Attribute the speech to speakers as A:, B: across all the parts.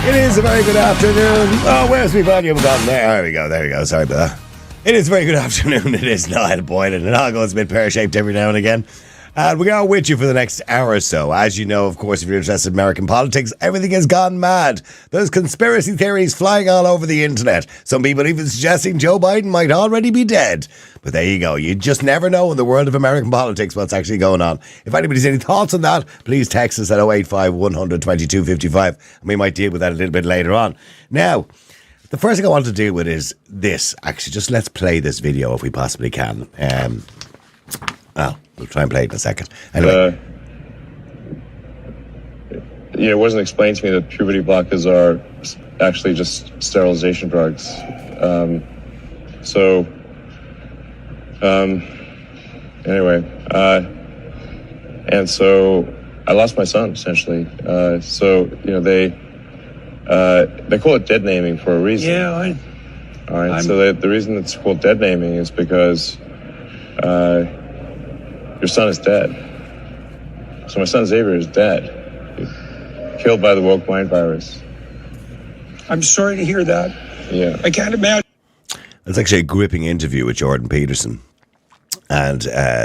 A: It is a very good afternoon. Oh, where's my volume gone? There we go. Sorry about that. It is a very good afternoon. It is Niall Boylan, and it all goes a bit pear-shaped every now and again. And we are with you for the next hour or so. As you know, of course, if you're interested in American politics, everything has gone mad. There's conspiracy theories flying all over the internet. Some people even suggesting Joe Biden might already be dead. But there you go. You just never know in the world of American politics what's actually going on. If anybody's any thoughts on that, please text us at 085 100 22 55, and we might deal with that a little bit later on. Now, the first thing I want to deal with is this. Actually, just let's play this video if we possibly can. We'll try and play it in a second. Anyway.
B: It wasn't explained to me that puberty blockers are actually just sterilization drugs. And so I lost my son, essentially. They call it dead naming for a reason.
C: Yeah,
B: all right. So the reason it's called dead naming is because your son is dead. So my son Xavier is dead, killed by the woke mind virus.
C: I'm sorry to hear that.
B: Yeah,
C: I can't imagine.
A: That's actually a gripping interview with Jordan Peterson and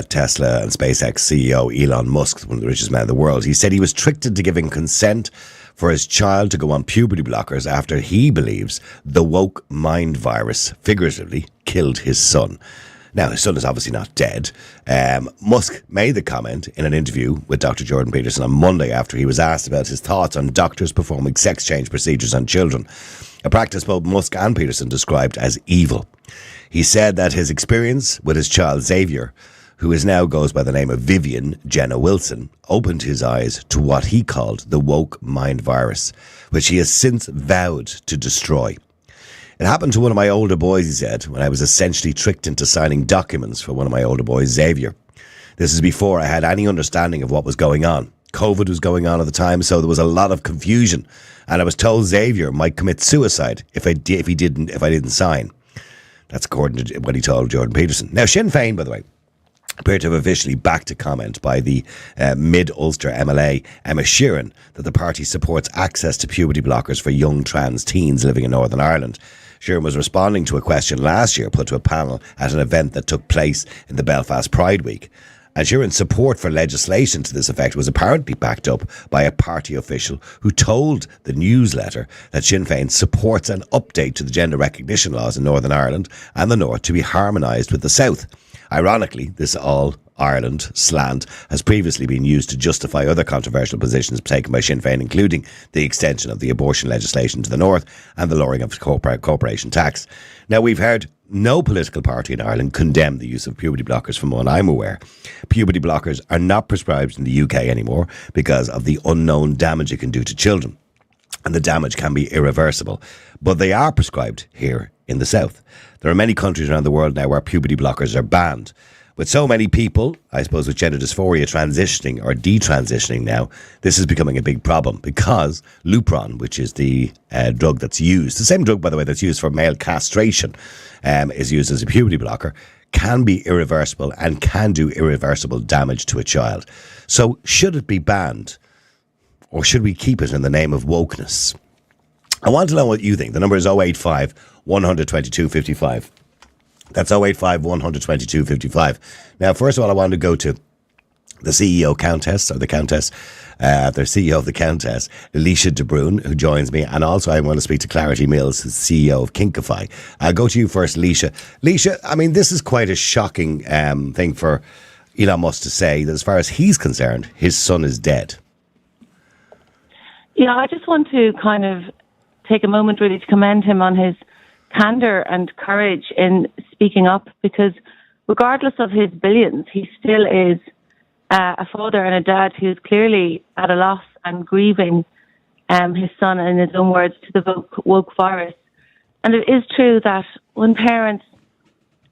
A: Tesla and SpaceX CEO Elon Musk, one of the richest men in the world. He said he was tricked into giving consent for his child to go on puberty blockers after he believes the woke mind virus figuratively killed his son. Now, his son is obviously not dead. Musk made the comment in an interview with Dr. Jordan Peterson on Monday after he was asked about his thoughts on doctors performing sex change procedures on children, a practice both Musk and Peterson described as evil. He said that his experience with his child Xavier, who now goes by the name of Vivian Jenna Wilson, opened his eyes to what he called the woke mind virus, which he has since vowed to destroy. It happened to one of my older boys, he said, when I was essentially tricked into signing documents for one of my older boys, Xavier. This is before I had any understanding of what was going on. COVID was going on at the time, so there was a lot of confusion, and I was told Xavier might commit suicide if I didn't sign. That's according to what he told Jordan Peterson. Now, Sinn Féin, by the way, appeared to have officially backed a comment by the mid-Ulster MLA Emma Sheeran that the party supports access to puberty blockers for young trans teens living in Northern Ireland. Sheeran was responding to a question last year put to a panel at an event that took place in the Belfast Pride Week. And Sheeran's support for legislation to this effect was apparently backed up by a party official who told the newsletter that Sinn Féin supports an update to the gender recognition laws in Northern Ireland and the North to be harmonised with the South. Ironically, this all-Ireland slant has previously been used to justify other controversial positions taken by Sinn Féin, including the extension of the abortion legislation to the North and the lowering of corporation tax. Now, we've heard no political party in Ireland condemn the use of puberty blockers from what I'm aware. Puberty blockers are not prescribed in the UK anymore because of the unknown damage it can do to children. And the damage can be irreversible. But they are prescribed here in the South. There are many countries around the world now where puberty blockers are banned. With so many people, I suppose with gender dysphoria transitioning or detransitioning now, this is becoming a big problem because Lupron, which is the drug that's used, the same drug, by the way, that's used for male castration, is used as a puberty blocker, can be irreversible and can do irreversible damage to a child. So should it be banned or should we keep it in the name of wokeness? I want to know what you think. The number is 085 100 22 55. That's 085 100 22 55. Now, first of all, I want to go to the CEO Countess, or the Countess, the CEO of the Countess, Alicia De Bruin, who joins me. And also I want to speak to Clarity Mills, the CEO of Kinkify. I'll go to you first, Alicia. Alicia, I mean, this is quite a shocking thing for Elon Musk to say that as far as he's concerned, his son is dead.
D: Yeah, I just want to kind of take a moment really to commend him on his candor and courage in speaking up, because regardless of his billions, he still is a father and a dad who's clearly at a loss and grieving his son, in his own words, to the woke virus. And it is true that when parents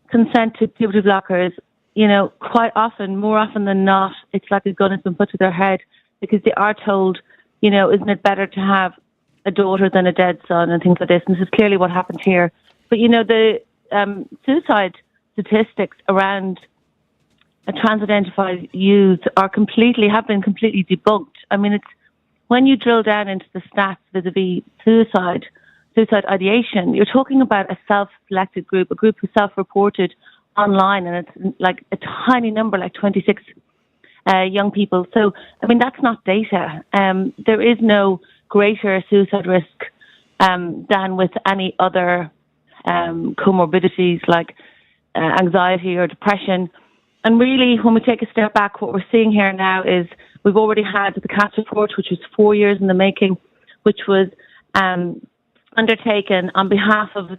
D: consent to puberty blockers, you know, quite often, more often than not, it's like a gun has been put to their head, because they are told, you know, isn't it better to have a daughter than a dead son and things like this. And this is clearly what happened here. But, you know, the suicide statistics around trans-identified youth have been completely debunked. I mean, when you drill down into the stats vis-a-vis suicide ideation, you're talking about a self-selected group, a group who self-reported online, and it's like a tiny number, like 26 young people. So, I mean, that's not data. There is no greater suicide risk than with any other comorbidities like anxiety or depression. And really, when we take a step back, what we're seeing here now is we've already had the CAS report, which was 4 years in the making, which was undertaken on behalf of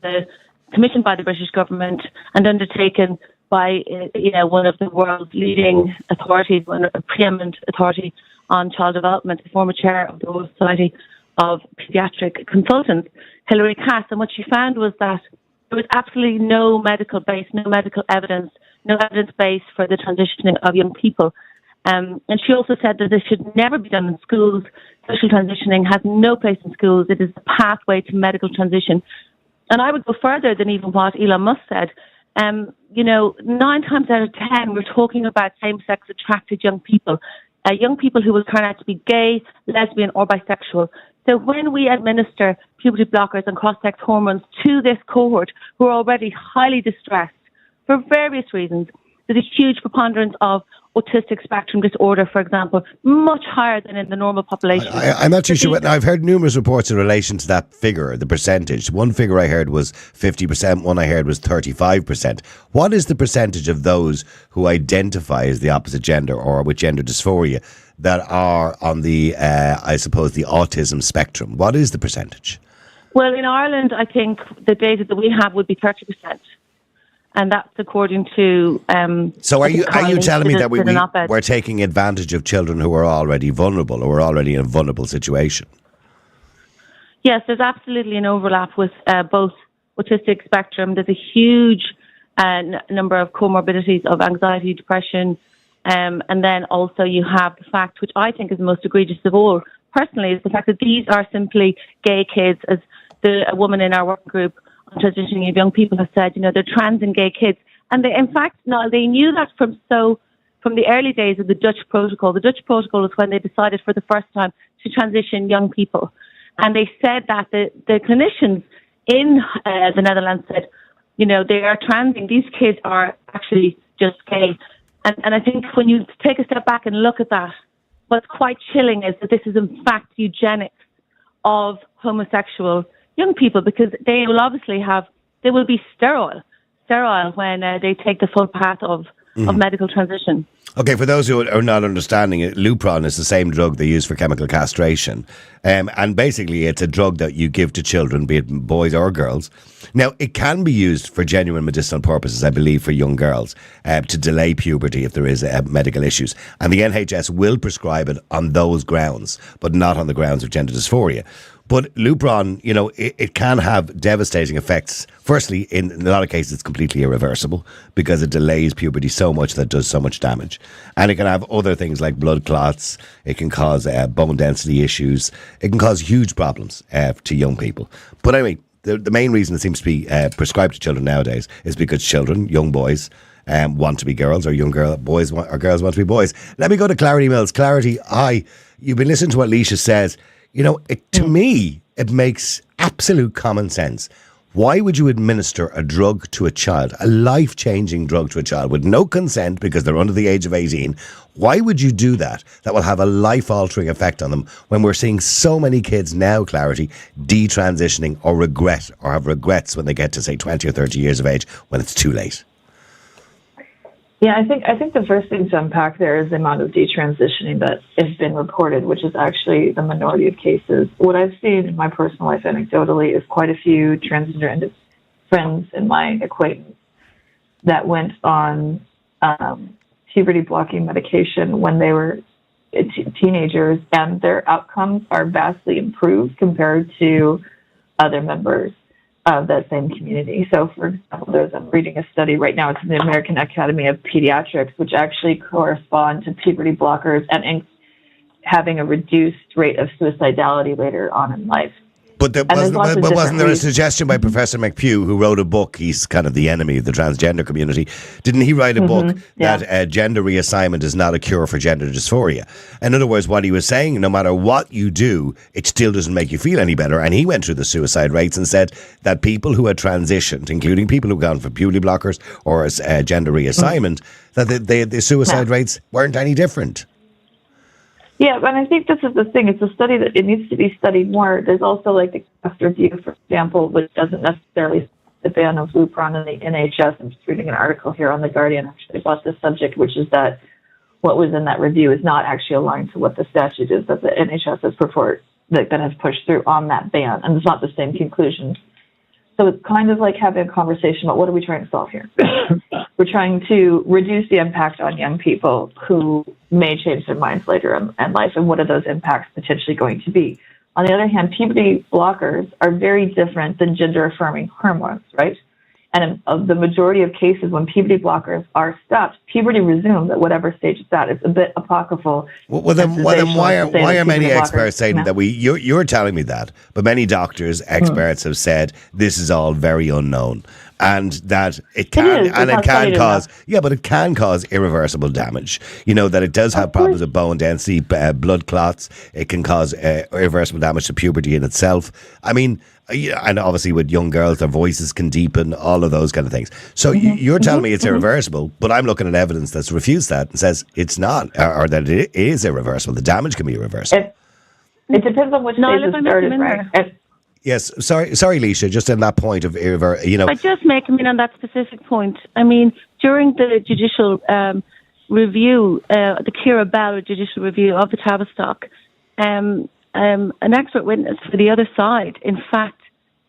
D: commissioned by the British government and undertaken by one of the world's leading authorities, a preeminent authority on child development, the former chair of the Royal Society of Paediatric Consultants, Hilary Cass. And what she found was that there was absolutely no medical base, no medical evidence, no evidence base for the transitioning of young people. And she also said that this should never be done in schools. Social transitioning has no place in schools. It is the pathway to medical transition. And I would go further than even what Elon Musk said. 9 times out of 10, we're talking about same-sex attracted young people who will turn out to be gay, lesbian, or bisexual. So when we administer puberty blockers and cross-sex hormones to this cohort who are already highly distressed for various reasons, there's a huge preponderance of autistic spectrum disorder, for example, much higher than in the normal population.
A: I'm not too sure. I've heard numerous reports in relation to that figure, the percentage. One figure I heard was 50%, one I heard was 35%. What is the percentage of those who identify as the opposite gender or with gender dysphoria that are on the, the autism spectrum? What is the percentage?
D: Well, in Ireland, I think the data that we have would be 30%. And that's according to...
A: so are you telling me that we're taking advantage of children who are already vulnerable or are already in a vulnerable situation?
D: Yes, there's absolutely an overlap with both autistic spectrum. There's a huge number of comorbidities of anxiety, depression, and then also you have the fact, which I think is the most egregious of all, personally, is the fact that these are simply gay kids, as a woman in our working group on transitioning of young people have said, they're trans and gay kids. And they, in fact, they knew that from the early days of the Dutch protocol. The Dutch protocol is when they decided for the first time to transition young people. And they said that the clinicians in the Netherlands said, they are transing. These kids are actually just gay. And I think when you take a step back and look at that, what's quite chilling is that this is in fact eugenics of homosexual young people, because they will be sterile when they take the full path of medical transition.
A: Okay, for those who are not understanding it, Lupron is the same drug they use for chemical castration. And basically it's a drug that you give to children, be it boys or girls. Now, it can be used for genuine medicinal purposes, I believe, for young girls, to delay puberty if there is medical issues. And the NHS will prescribe it on those grounds, but not on the grounds of gender dysphoria. But Lupron, it can have devastating effects. Firstly, in a lot of cases, it's completely irreversible because it delays puberty so much that it does so much damage. And it can have other things like blood clots. It can cause bone density issues. It can cause huge problems to young people. But anyway, the main reason it seems to be prescribed to children nowadays is because children, young boys, want to be girls, or girls want to be boys. Let me go to Clarity Mills. Clarity, hi. You've been listening to what Leisha says. To me, it makes absolute common sense. Why would you administer a drug to a child, a life-changing drug to a child with no consent because they're under the age of 18? Why would you do that? That will have a life-altering effect on them when we're seeing so many kids now, Clarity, detransitioning or have regrets when they get to, say, 20 or 30 years of age when it's too late.
E: Yeah, I think the first thing to unpack there is the amount of detransitioning that has been reported, which is actually the minority of cases. What I've seen in my personal life anecdotally is quite a few transgender friends in my acquaintance that went on puberty blocking medication when they were teenagers, and their outcomes are vastly improved compared to other members of that same community. So, for example, I'm reading a study right now. It's in the American Academy of Pediatrics, which actually correspond to puberty blockers and having a reduced rate of suicidality later on in life.
A: But wasn't there a suggestion by Professor McPugh, who wrote a book? He's kind of the enemy of the transgender community. Didn't he write a book that gender reassignment is not a cure for gender dysphoria? In other words, what he was saying, no matter what you do, it still doesn't make you feel any better. And he went through the suicide rates and said that people who had transitioned, including people who've gone for puberty blockers or as gender reassignment, that the suicide rates weren't any different.
E: Yeah, and I think this is the thing. It's a study that it needs to be studied more. There's also like the cost review, for example, which doesn't necessarily the ban of Lupron in the NHS. I'm just reading an article here on The Guardian actually about this subject, which is that what was in that review is not actually aligned to what the statute is that the NHS has that has pushed through on that ban, and it's not the same conclusion. So it's kind of like having a conversation about what are we trying to solve here? We're trying to reduce the impact on young people who may change their minds later in life, and what are those impacts potentially going to be? On the other hand, puberty blockers are very different than gender-affirming hormones, right? And in the majority of cases, when puberty blockers are stopped, puberty resumes at whatever stage it's at. It's a bit apocryphal.
A: Well, then why are many experts saying that you're telling me that, but many doctors, experts have said this is all very unknown, and that it can cause irreversible damage. You know, that it does have problems with bone density, blood clots. It can cause irreversible damage to puberty in itself. I mean, and obviously with young girls, their voices can deepen, all of those kind of things. So you're telling me it's irreversible, but I'm looking at evidence that's refused that and says it's not, or that it is irreversible. The damage can be irreversible.
E: It depends on which stage it started, right?
A: Yes, sorry, Leisha, just on that point of,
D: I just make on that specific point. I mean, during the judicial review, the Kira Bell judicial review of the Tavistock, an expert witness for the other side, in fact,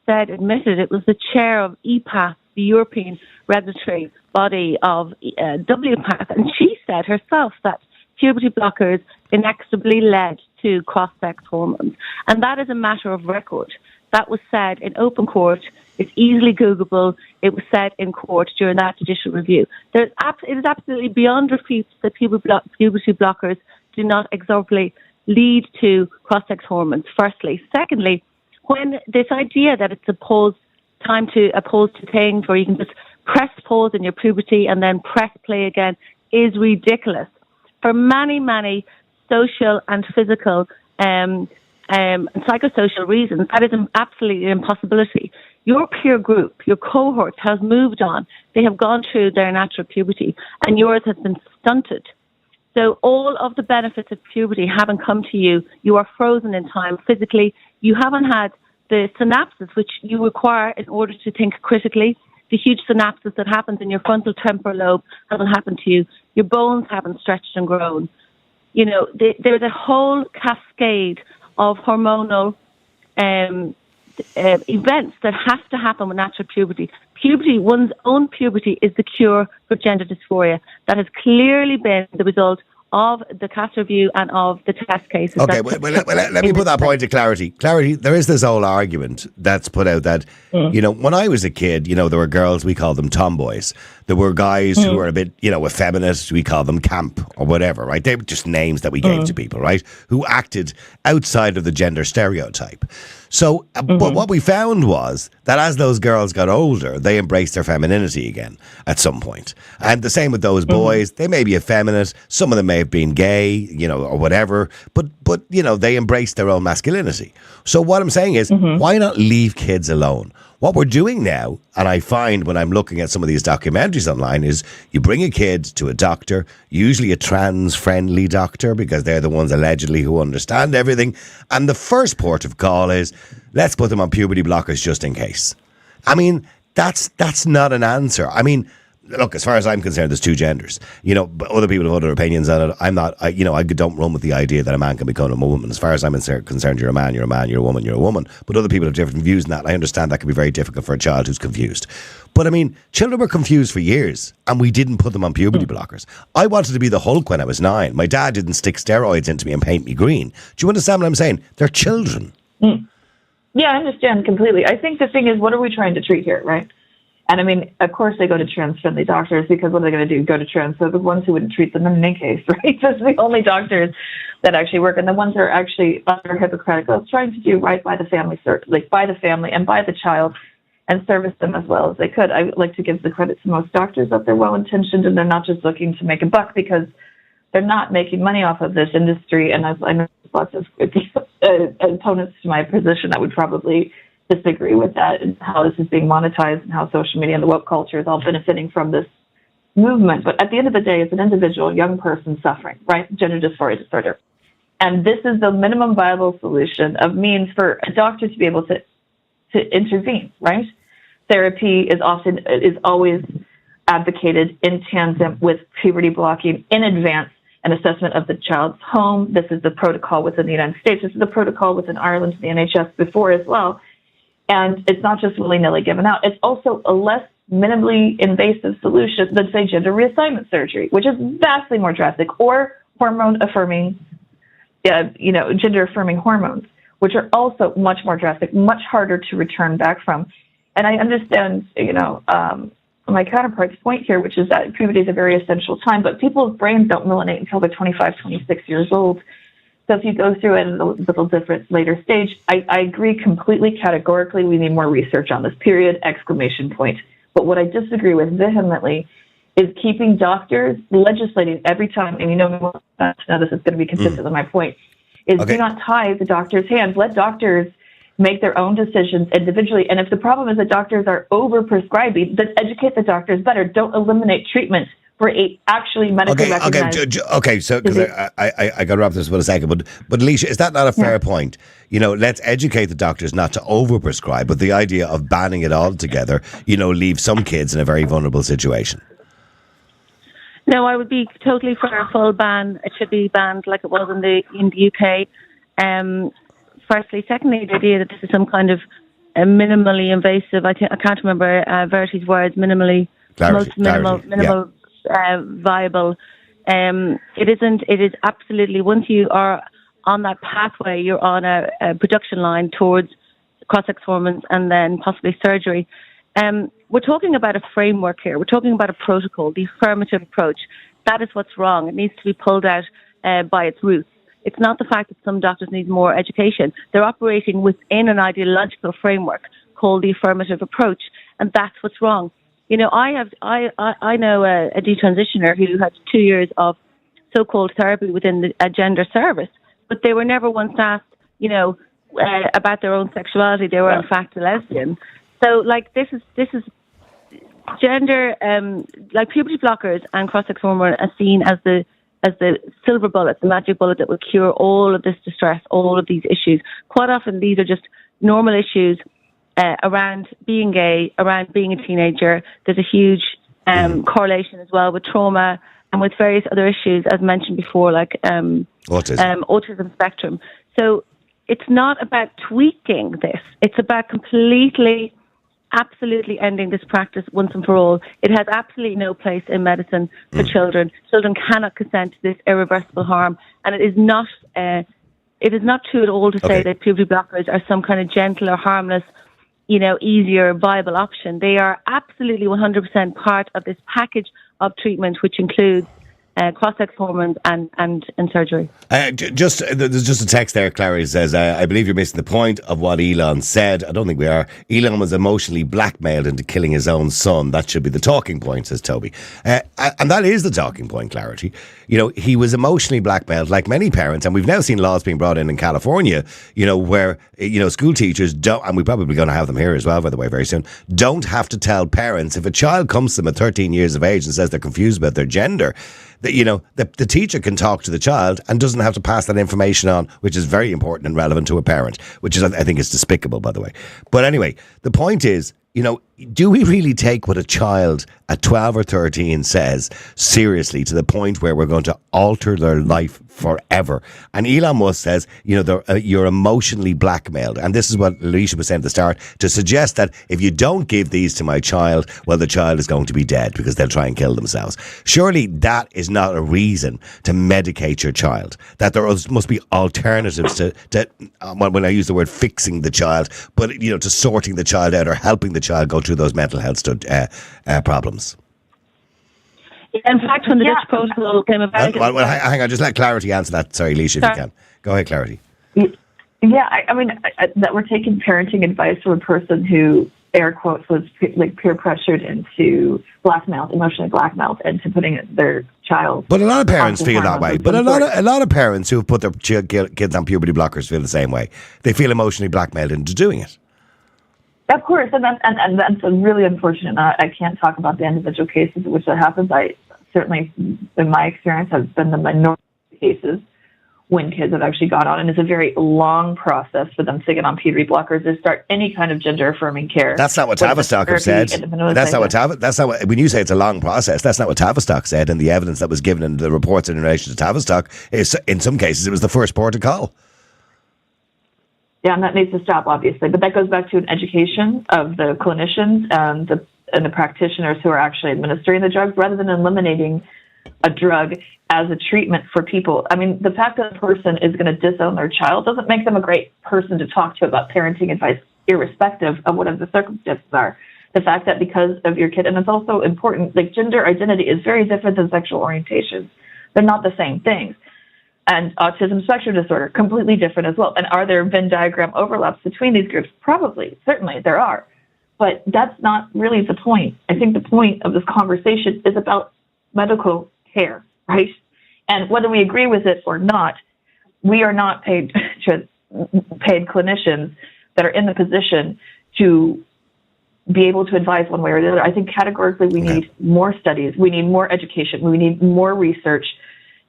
D: admitted it was the chair of EPATH, the European regulatory body of WPATH, and she said herself that puberty blockers inexorably led to cross-sex hormones. And that is a matter of record. That was said in open court. It's easily Googleable. It was said in court during that judicial review. It is absolutely beyond refute that puberty blockers do not exorably lead to cross-sex hormones, firstly. Secondly, when this idea that it's time to oppose to things, or you can just press pause in your puberty and then press play again, is ridiculous. For many, many social and physical and psychosocial reasons, that is absolutely an impossibility. Your peer group, your cohort has moved on. They have gone through their natural puberty, and yours has been stunted. So all of the benefits of puberty haven't come to you. You are frozen in time physically. You haven't had the synapses which you require in order to think critically. The huge synapses that happens in your frontal temporal lobe haven't happened to you. Your bones haven't stretched and grown. You know, there's a whole cascade of hormonal events that have to happen with natural puberty. One's own puberty is the cure for gender dysphoria. That has clearly been the result of the CAS review and of the test cases.
A: Okay, let me put that point to clarity. Clarity, there is this whole argument that's put out that, when I was a kid, there were girls, we called them tomboys. There were guys who were a bit, effeminate, we call them camp or whatever, right? They were just names that we gave to people, right? Who acted outside of the gender stereotype. So, but what we found was that as those girls got older, they embraced their femininity again at some point. And the same with those boys. They may be effeminate. Some of them may have been gay, or whatever. But they embraced their own masculinity. So what I'm saying is, why not leave kids alone? What we're doing now, and I find when I'm looking at some of these documentaries online, is you bring a kid to a doctor, usually a trans-friendly doctor, because they're the ones allegedly who understand everything. And the first port of call is, let's put them on puberty blockers just in case. I mean, that's not an answer. I mean, look, as far as I'm concerned, there's two genders. But other people have other opinions on it. I'm not, I don't run with the idea that a man can become a woman. As far as I'm concerned, you're a man, you're a man, you're a woman, you're a woman. But other people have different views on that. I understand that can be very difficult for a child who's confused. But I mean, children were confused for years, and we didn't put them on puberty blockers. I wanted to be the Hulk when I was 9. My dad didn't stick steroids into me and paint me green. Do you understand what I'm saying? They're children.
E: Yeah, I understand completely. I think the thing is, what are we trying to treat here, right? And I mean, of course, they go to trans-friendly doctors because what are they going to do? Go to transphobic ones who wouldn't treat them in any case, right? Those are the only doctors that actually work, and the ones that are actually under Hippocratic oath, trying to do right by the family, by the family and by the child, and service them as well as they could. I would like to give the credit to most doctors that they're well-intentioned and they're not just looking to make a buck, because they're not making money off of this industry. And I know lots of opponents to my position that would probably disagree with that and how this is being monetized and how social media and the woke culture is all benefiting from this movement. But at the end of the day, it's an individual, young person suffering, right? Gender dysphoria disorder. And this is the minimum viable solution of means for a doctor to be able to intervene, right? Therapy is always advocated in tandem with puberty blocking in advance, an assessment of the child's home. This is the protocol within the United States. This is the protocol within Ireland and the NHS before as well. And it's not just willy-nilly given out. It's also a less minimally invasive solution than, say, gender reassignment surgery, which is vastly more drastic, or hormone-affirming, gender-affirming hormones, which are also much more drastic, much harder to return back from. And I understand, my counterpart's point here, which is that puberty is a very essential time, but people's brains don't melanate until they're 25, 26 years old. So if you go through it at a little different later stage, I agree completely categorically we need more research on this, period, exclamation point. But what I disagree with vehemently is keeping doctors legislating every time, and now this is going to be consistent with my point, is do not tie the doctor's hands. Let doctors make their own decisions individually. And if the problem is that doctors are over-prescribing, then educate the doctors better. Don't eliminate treatment for a actually medically recognized.
A: Okay, so because I got to wrap this for a second, but Alicia, is that not a fair point? Let's educate the doctors not to over-prescribe, but the idea of banning it altogether, leave some kids in a very vulnerable situation.
D: No, I would be totally for a full ban. It should be banned like it was in the UK. Firstly, secondly, the idea that this is some kind of minimally invasive. I can't remember Verity's words. Minimal viable. It isn't. It is absolutely. Once you are on that pathway, you're on a production line towards cross-sex hormones and then possibly surgery. We're talking about a framework here. We're talking about a protocol, the affirmative approach. That is what's wrong. It needs to be pulled out by its roots. It's not the fact that some doctors need more education. They're operating within an ideological framework called the affirmative approach, and that's what's wrong. I know a detransitioner who had 2 years of so-called therapy within a gender service, but they were never once asked, about their own sexuality. They were in fact a lesbian. So, this is gender, puberty blockers and cross-sex hormone are seen as the silver bullet, the magic bullet that will cure all of this distress, all of these issues. Quite often, these are just normal issues around being gay, around being a teenager. There's a huge correlation as well with trauma and with various other issues, as mentioned before, like autism spectrum. So it's not about tweaking this. It's about absolutely ending this practice once and for all. It has absolutely no place in medicine for children. Children cannot consent to this irreversible harm, and it is not true at all to say that puberty blockers are some kind of gentle or harmless, easier, viable option. They are absolutely 100% part of this package of treatment, which includes cross-sex hormones and surgery.
A: There's just a text there, Clary says, I believe you're missing the point of what Elon said. I don't think we are. Elon was emotionally blackmailed into killing his own son. That should be the talking point, says Toby. And that is the talking point, Clarity. He was emotionally blackmailed like many parents, and we've now seen laws being brought in California, where, school teachers don't, and we're probably going to have them here as well, by the way, very soon, don't have to tell parents if a child comes to them at 13 years of age and says they're confused about their gender, that the teacher can talk to the child and doesn't have to pass that information on, which is very important and relevant to a parent, which is, I think, is despicable, by the way. But anyway, the point is, do we really take what a child at 12 or 13 says seriously to the point where we're going to alter their life forever? And Elon Musk says, you're emotionally blackmailed. And this is what Alicia was saying at the start, to suggest that if you don't give these to my child, well, the child is going to be dead because they'll try and kill themselves. Surely that is not a reason to medicate your child. That there must be alternatives to when I use the word fixing the child, but, to sorting the child out or helping the child go through through those mental health problems.
D: In fact, when the Dutch protocol came about...
A: Well, hang on, just let Clarity answer that. Sorry, Leisha, if you can. Go ahead, Clarity.
E: Yeah, I mean, that we're taking parenting advice from a person who, air quotes, was like peer pressured into emotionally blackmailed into putting their child...
A: But a lot of parents feel that way. But a lot of parents who've put their kids on puberty blockers feel the same way. They feel emotionally blackmailed into doing it.
E: Of course, and that's really unfortunate. I can't talk about the individual cases in which that happens. I certainly, in my experience, have been the minority of cases when kids have actually gone on, and it's a very long process for them to get on puberty blockers or start any kind of gender-affirming care.
A: That's not what Tavistock have said. When you say it's a long process, that's not what Tavistock said, and the evidence that was given in the reports in relation to Tavistock is, in some cases, it was the first port of call.
E: Yeah, and that needs to stop, obviously. But that goes back to an education of the clinicians and the practitioners who are actually administering the drugs, rather than eliminating a drug as a treatment for people. I mean, the fact that a person is going to disown their child doesn't make them a great person to talk to about parenting advice, irrespective of whatever the circumstances are. The fact that because of your kid, and it's also important, like gender identity is very different than sexual orientation. They're not the same things. And autism spectrum disorder, completely different as well. And are there Venn diagram overlaps between these groups? Probably, certainly there are. But that's not really the point. I think the point of this conversation is about medical care, right? And whether we agree with it or not, we are not paid clinicians that are in the position to be able to advise one way or the other. I think categorically we need more studies, we need more education, we need more research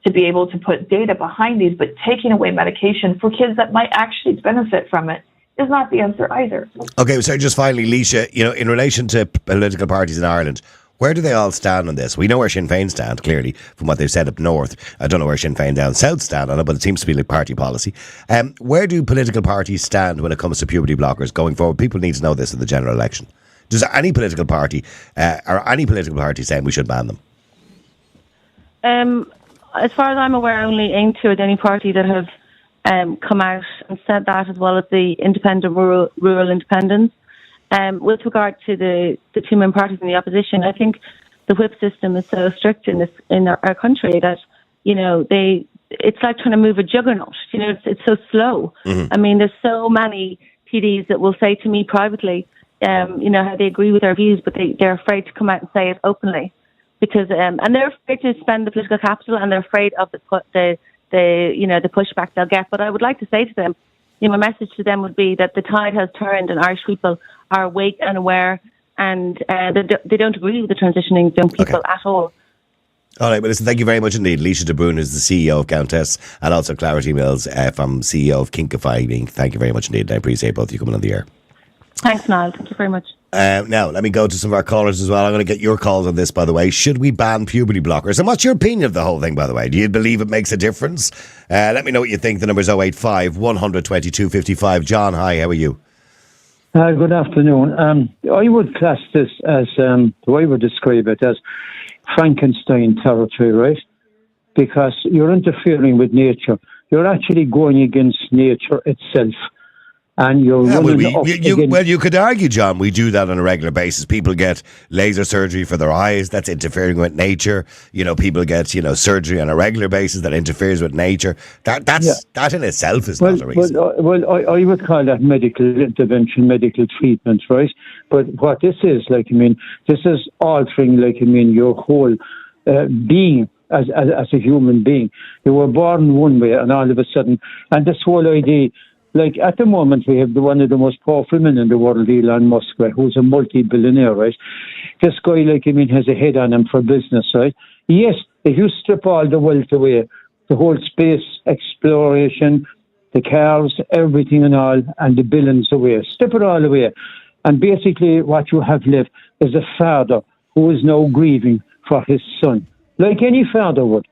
E: to be able to put data behind these, but taking away medication for kids that might actually benefit from it is not the answer either. Okay,
A: so just finally, Leisha, in relation to political parties in Ireland, where do they all stand on this? We know where Sinn Féin stand, clearly, from what they've said up north. I don't know where Sinn Féin down south stand on it, but it seems to be like party policy. Where do political parties stand when it comes to puberty blockers going forward? People need to know this in the general election. Does any political party saying we should ban them?
D: As far as I'm aware, only Aim to any party that have come out and said that, as well as the independent rural independents. With regard to the two main parties in the opposition, I think the whip system is so strict in our country that it's like trying to move a juggernaut. It's so slow. Mm-hmm. I mean, there's so many PDs that will say to me privately, how they agree with our views, but they're afraid to come out and say it openly. Because and they're afraid to spend the political capital, and they're afraid of the pushback they'll get. But I would like to say to them, my message to them would be that the tide has turned, and Irish people are awake and aware, and they don't agree with the transitioning young people at all.
A: All right, well, listen, thank you very much indeed. Leisha de Bruin is the CEO of Countess, and also Clarity Mills from CEO of Kinkify. Thank you very much indeed. I appreciate both of you coming on the air.
D: Thanks, Niall. Thank you very much.
A: Now, let me go to some of our callers as well. I'm going to get your calls on this, by the way. Should we ban puberty blockers? And what's your opinion of the whole thing, by the way? Do you believe it makes a difference? Let me know what you think. The number's 085 122 55. John, hi, how are you?
F: Good afternoon. I would class this as, the way I would describe it, as Frankenstein territory, right? Because you're interfering with nature. You're actually going against nature itself. And you're you
A: could argue, John, we do that on a regular basis. People get laser surgery for their eyes. That's interfering with nature. People get surgery on a regular basis that interferes with nature. That in itself is not a reason.
F: I would call that medical intervention, medical treatment, right? But what this is, this is altering, your whole being as a human being. You were born one way, and all of a sudden, and this whole idea. At the moment, we have one of the most powerful men in the world, Elon Musk, right, who's a multi-billionaire, right? This guy, has a head on him for business, right? Yes, if you strip all the wealth away, the whole space exploration, the cars, everything and all, and the billions away, strip it all away. And basically what you have left is a father who is now grieving for his son. Like any father would.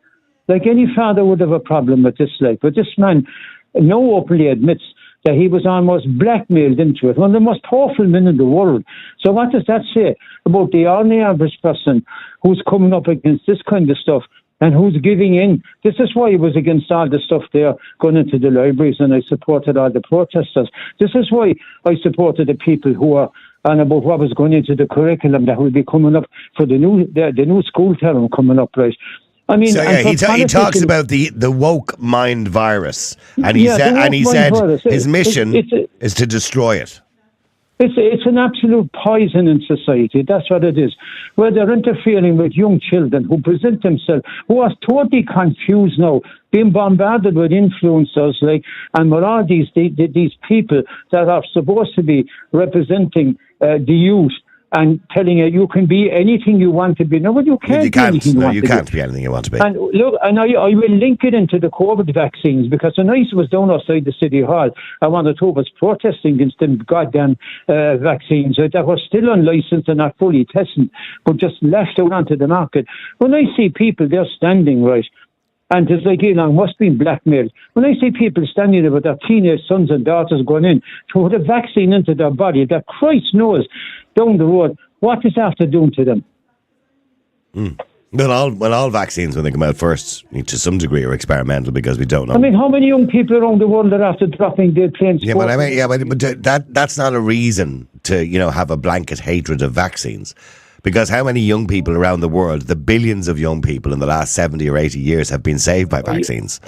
F: Like any father would have a problem with this life. But this man now openly admits that he was almost blackmailed into it. One of the most powerful men in the world. So what does that say about the ordinary average person who's coming up against this kind of stuff and who's giving in? This is why he was against all the stuff there going into the libraries, and I supported all the protesters. This is why I supported the people who are and about what was going into the curriculum that will be coming up for the new school term coming up, right? I mean,
A: so yeah, he talks about the woke mind virus, and he said his mission is to destroy it.
F: It's an absolute poison in society. That's what it is. Where they're interfering with young children who present themselves, who are totally confused now, being bombarded with influencers, and with all these people that are supposed to be representing the youth. And telling you can be anything you want to be. No, but you can't.
A: You can't. You can't be anything you want to be.
F: And look, and I will link it into the COVID vaccines, because when I was down outside the city hall, one or two was protesting against them goddamn vaccines that were still unlicensed and not fully tested, but just left out onto the market. When I see people, they're standing right. And it's like Elon Musk being blackmailed. When I see people standing there with their teenage sons and daughters going in to put a vaccine into their body, that Christ knows down the road what is after doing to them.
A: Well, all vaccines, when they come out first, to some degree are experimental, because we don't know.
F: I mean, how many young people around the world are after dropping dead planes?
A: Yeah, but that's not a reason to have a blanket hatred of vaccines. Because how many young people around the world, the billions of young people in the last 70 or 80 years, have been saved by vaccines?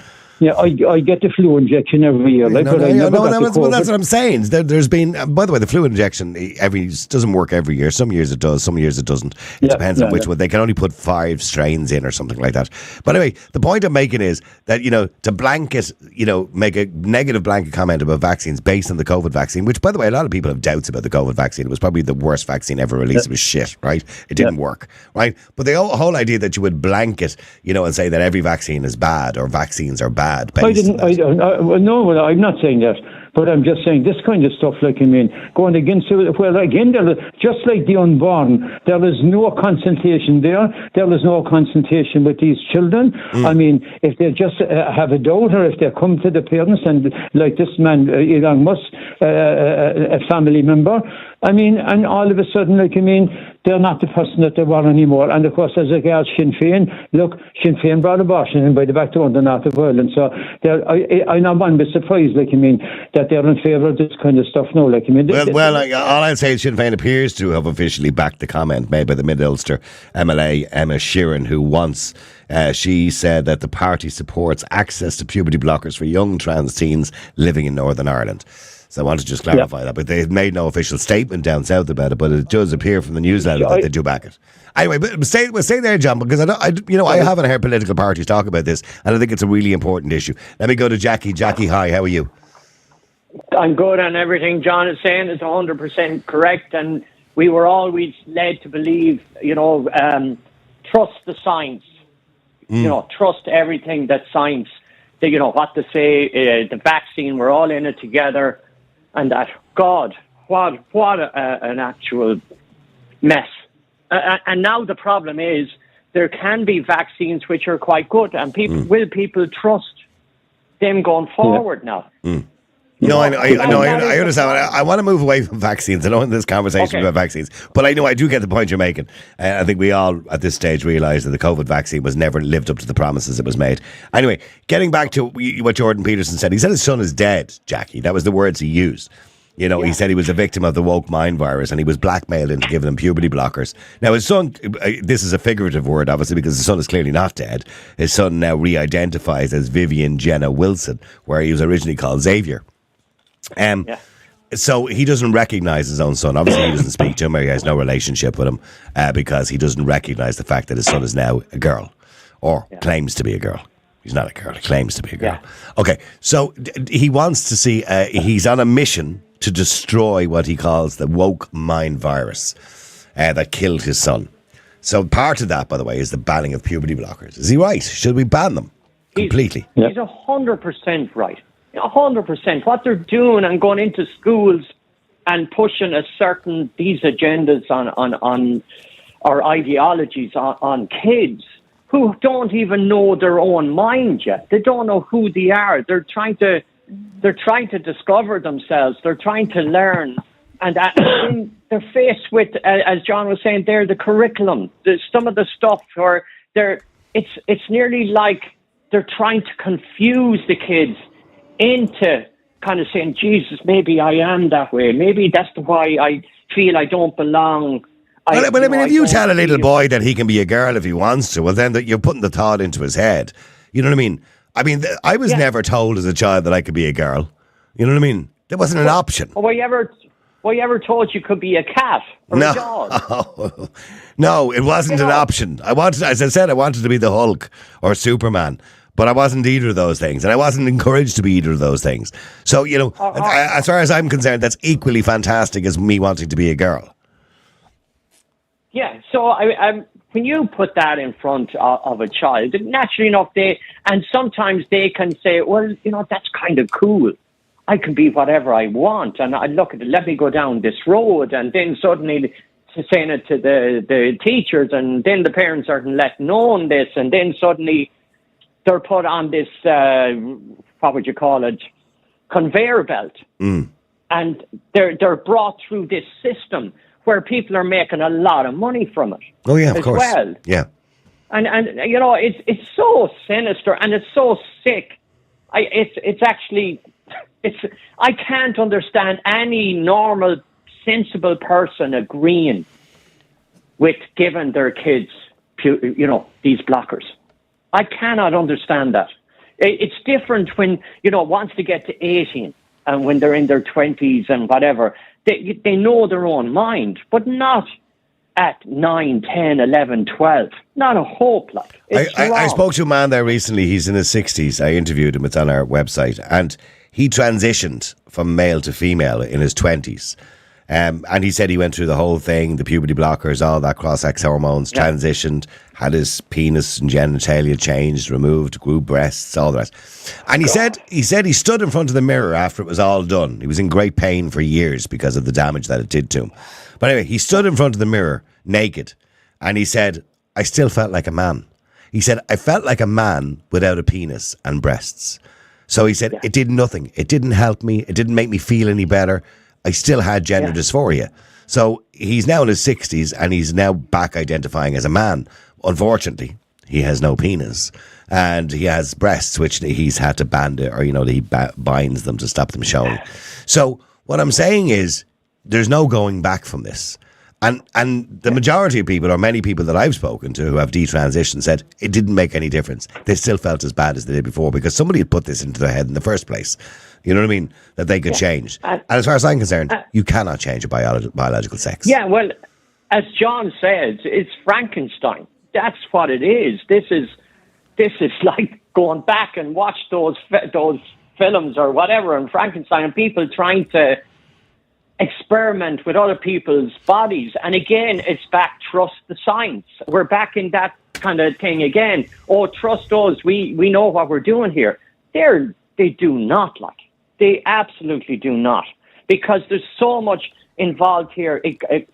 F: Yeah, I get the flu injection every year.
A: That's what I'm saying. There's been, by the way, the flu injection doesn't work every year. Some years it does, some years it doesn't. It depends on which one. They can only put 5 strains in or something like that. But anyway, the point I'm making is that, to blanket, make a negative blanket comment about vaccines based on the COVID vaccine, which, by the way, a lot of people have doubts about the COVID vaccine. It was probably the worst vaccine ever released. It was shit, right? It didn't work, right? But the whole idea that you would blanket, and say that every vaccine is bad or vaccines are bad. No,
F: I'm not saying that, but I'm just saying this kind of stuff, going against, just like the unborn, there is no consultation there. There is no consultation with these children. I mean, if they just have a doubt, or if they come to the parents, and like this man, Elon Musk, a family member, I mean, and all of a sudden, they're not the person that they were anymore. And of course, as regards Sinn Féin, look, Sinn Féin brought abortion in by the back door in the north of Ireland. So I'm not one bit surprised, that they're in favour of this kind of stuff now.
A: All I'd say is Sinn Féin appears to have officially backed the comment made by the Mid-Ulster MLA Emma Sheeran, who once she said that the party supports access to puberty blockers for young trans teens living in Northern Ireland. So I want to just clarify that, but they've made no official statement down south about it. But it does appear from the newsletter that they do back it. Anyway, but we'll stay there, John, because I haven't heard political parties talk about this, and I think it's a really important issue. Let me go to Jackie. Jackie, hi. How are you?
G: I'm good, and everything John is saying is 100% correct. And we were always led to believe, trust the science. Trust everything that science. What to say. The vaccine, we're all in it together. And that, God, what an actual mess. And now the problem is there can be vaccines which are quite good, and will people trust them going forward now?
A: No, I understand. I want to move away from vaccines. I know in this conversation about vaccines, but I know I do get the point you're making. I think we all at this stage realise that the COVID vaccine was never lived up to the promises it was made. Anyway, getting back to what Jordan Peterson said, he said his son is dead, Jackie. That was the words he used. He said he was a victim of the woke mind virus, and he was blackmailed into giving him puberty blockers. Now, his son, this is a figurative word, obviously, because his son is clearly not dead. His son now re-identifies as Vivian Jenna Wilson, where he was originally called Xavier. So he doesn't recognise his own son. Obviously, he doesn't speak to him, or he has no relationship with him, because he doesn't recognise the fact that his son is now a girl, or claims to be a girl. He's not a girl, he claims to be a girl. Okay, so he wants to see, he's on a mission to destroy what he calls the woke mind virus that killed his son. So part of that, by the way, is the banning of puberty blockers. Is he right? Should we ban them completely?
G: He's 100% right. 100%. What they're doing and going into schools and pushing these agendas on or ideologies on kids who don't even know their own mind yet. They don't know who they are. They're trying to discover themselves. They're trying to learn, and they're faced with, as John was saying, the curriculum. Some of the stuff where it's nearly like they're trying to confuse the kids into kind of saying, Jesus, maybe I am that way. Maybe that's why I feel I don't belong.
A: Well, I mean, if you tell a little boy that he can be a girl if he wants to, well, then you're putting the thought into his head. You know what I mean? I was never told as a child that I could be a girl. You know what I mean? There wasn't an option.
G: Were you ever told you could be a cat or a dog?
A: No, it wasn't an option. As I said, I wanted to be the Hulk or Superman. But I wasn't either of those things, and I wasn't encouraged to be either of those things. So, as far as I'm concerned, that's equally fantastic as me wanting to be a girl.
G: Yeah, so when you put that in front of a child, naturally enough, sometimes they can say, well, that's kind of cool. I can be whatever I want, and I look at it, let me go down this road, and then suddenly saying it to the teachers, and then the parents aren't let know this, and then suddenly they're put on this, what would you call it, conveyor belt. And they're brought through this system where people are making a lot of money from it.
A: Oh, yeah, of course.
G: Well.
A: Yeah.
G: And it's so sinister and it's so sick. It's actually, I can't understand any normal, sensible person agreeing with giving their kids, these blockers. I cannot understand that. It's different when, once they get to 18 and when they're in their 20s and whatever, they know their own mind, but not at 9, 10, 11, 12. Not a hope, like.
A: I spoke to a man there recently. He's in his 60s. I interviewed him. It's on our website. And he transitioned from male to female in his 20s. And he said he went through the whole thing, the puberty blockers, all that cross-sex hormones, transitioned, had his penis and genitalia changed, removed, grew breasts, all the rest. And he said he stood in front of the mirror after it was all done. He was in great pain for years because of the damage that it did to him. But anyway, he stood in front of the mirror, naked, and he said, I still felt like a man. He said, I felt like a man without a penis and breasts. So he said, it did nothing. It didn't help me. It didn't make me feel any better. I still had gender dysphoria. So he's now in his 60s and he's now back identifying as a man. Unfortunately, he has no penis and he has breasts, which he's had to bandage or, he binds them to stop them showing. So what I'm saying is there's no going back from this. And the majority of people, or many people that I've spoken to who have detransitioned, said it didn't make any difference. They still felt as bad as they did before because somebody had put this into their head in the first place. You know what I mean? That they could change. And as far as I'm concerned, you cannot change a biological sex.
G: Yeah, well, as John says, it's Frankenstein. That's what it is. This is like going back and watch those films or whatever in Frankenstein and people trying to experiment with other people's bodies. And again, it's back, trust the science. We're back in that kind of thing again. Oh, trust us. We know what we're doing here. They do not like it. They absolutely do not. Because there's so much involved here.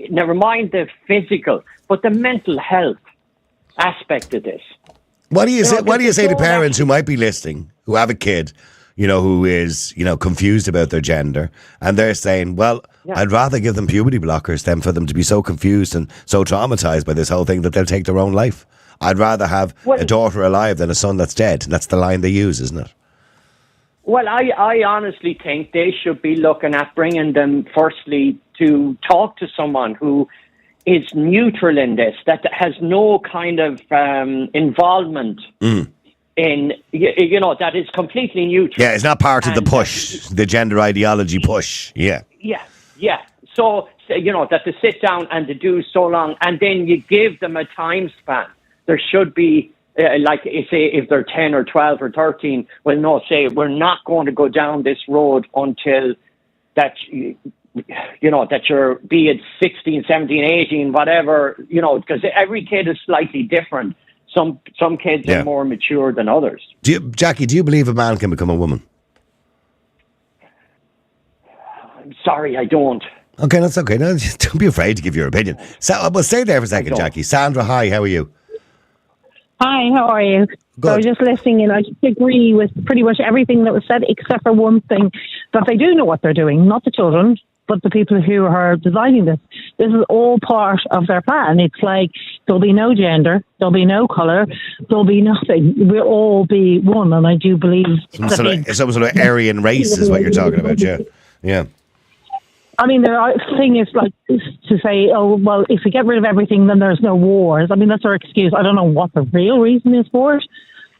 G: Never mind the physical, but the mental health aspect of this.
A: What do you say to parents who might be listening, who have a kid, who is, confused about their gender, and they're saying, well, I'd rather give them puberty blockers than for them to be so confused and so traumatized by this whole thing that they'll take their own life. I'd rather have a daughter alive than a son that's dead. And that's the line they use, isn't it?
G: Well, I honestly think they should be looking at bringing them, firstly, to talk to someone who is neutral in this, that has no kind of involvement in, that is completely neutral.
A: Yeah, it's not part of the push, the gender ideology push. Yeah.
G: Yeah. So, that they sit down and they do so long, and then you give them a time span. There should be, if they're 10 or 12 or 13, well, no, say, we're not going to go down this road until that, that you're, be it 16, 17, 18, whatever, because every kid is slightly different. Some kids are more mature than others.
A: Jackie, do you believe a man can become a woman?
G: I'm sorry, I don't.
A: Okay, that's okay. No, don't be afraid to give your opinion. Well, stay there for a second, Jackie. Sandra, hi, how are you?
H: Hi, how are you?
A: Good.
H: So I was just listening and I just agree with pretty much everything that was said, except for one thing, that they do know what they're doing, not the children, but the people who are designing this. This is all part of their plan. It's like there'll be no gender, there'll be no colour, there'll be nothing. We'll all be one, and I do believe...
A: Some sort of Aryan race is what you're talking about, yeah.
H: I mean, the thing is like to say, oh, well, if we get rid of everything, then there's no wars. I mean, that's our excuse. I don't know what the real reason is for it,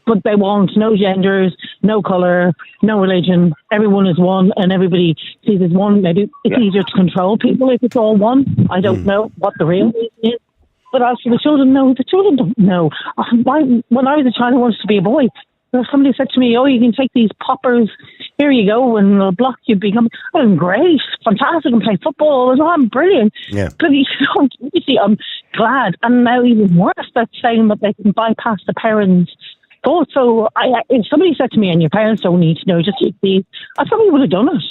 H: but they want no genders, no colour, no religion. Everyone is one, and everybody sees as one. Maybe it's easier to control people if it's all one. I don't know what the real reason is. But as for the children, no, the children don't know. When I was a child, I wanted to be a boy. Somebody said to me, oh, you can take these poppers, here you go, and they'll block you become, oh, great, fantastic, and play football all the time, brilliant.
A: Yeah.
H: But you see, I'm glad, and now even worse, that's saying that they can bypass the parents' thoughts. So if somebody said to me, and your parents don't need to know, just take these, I probably would have done it.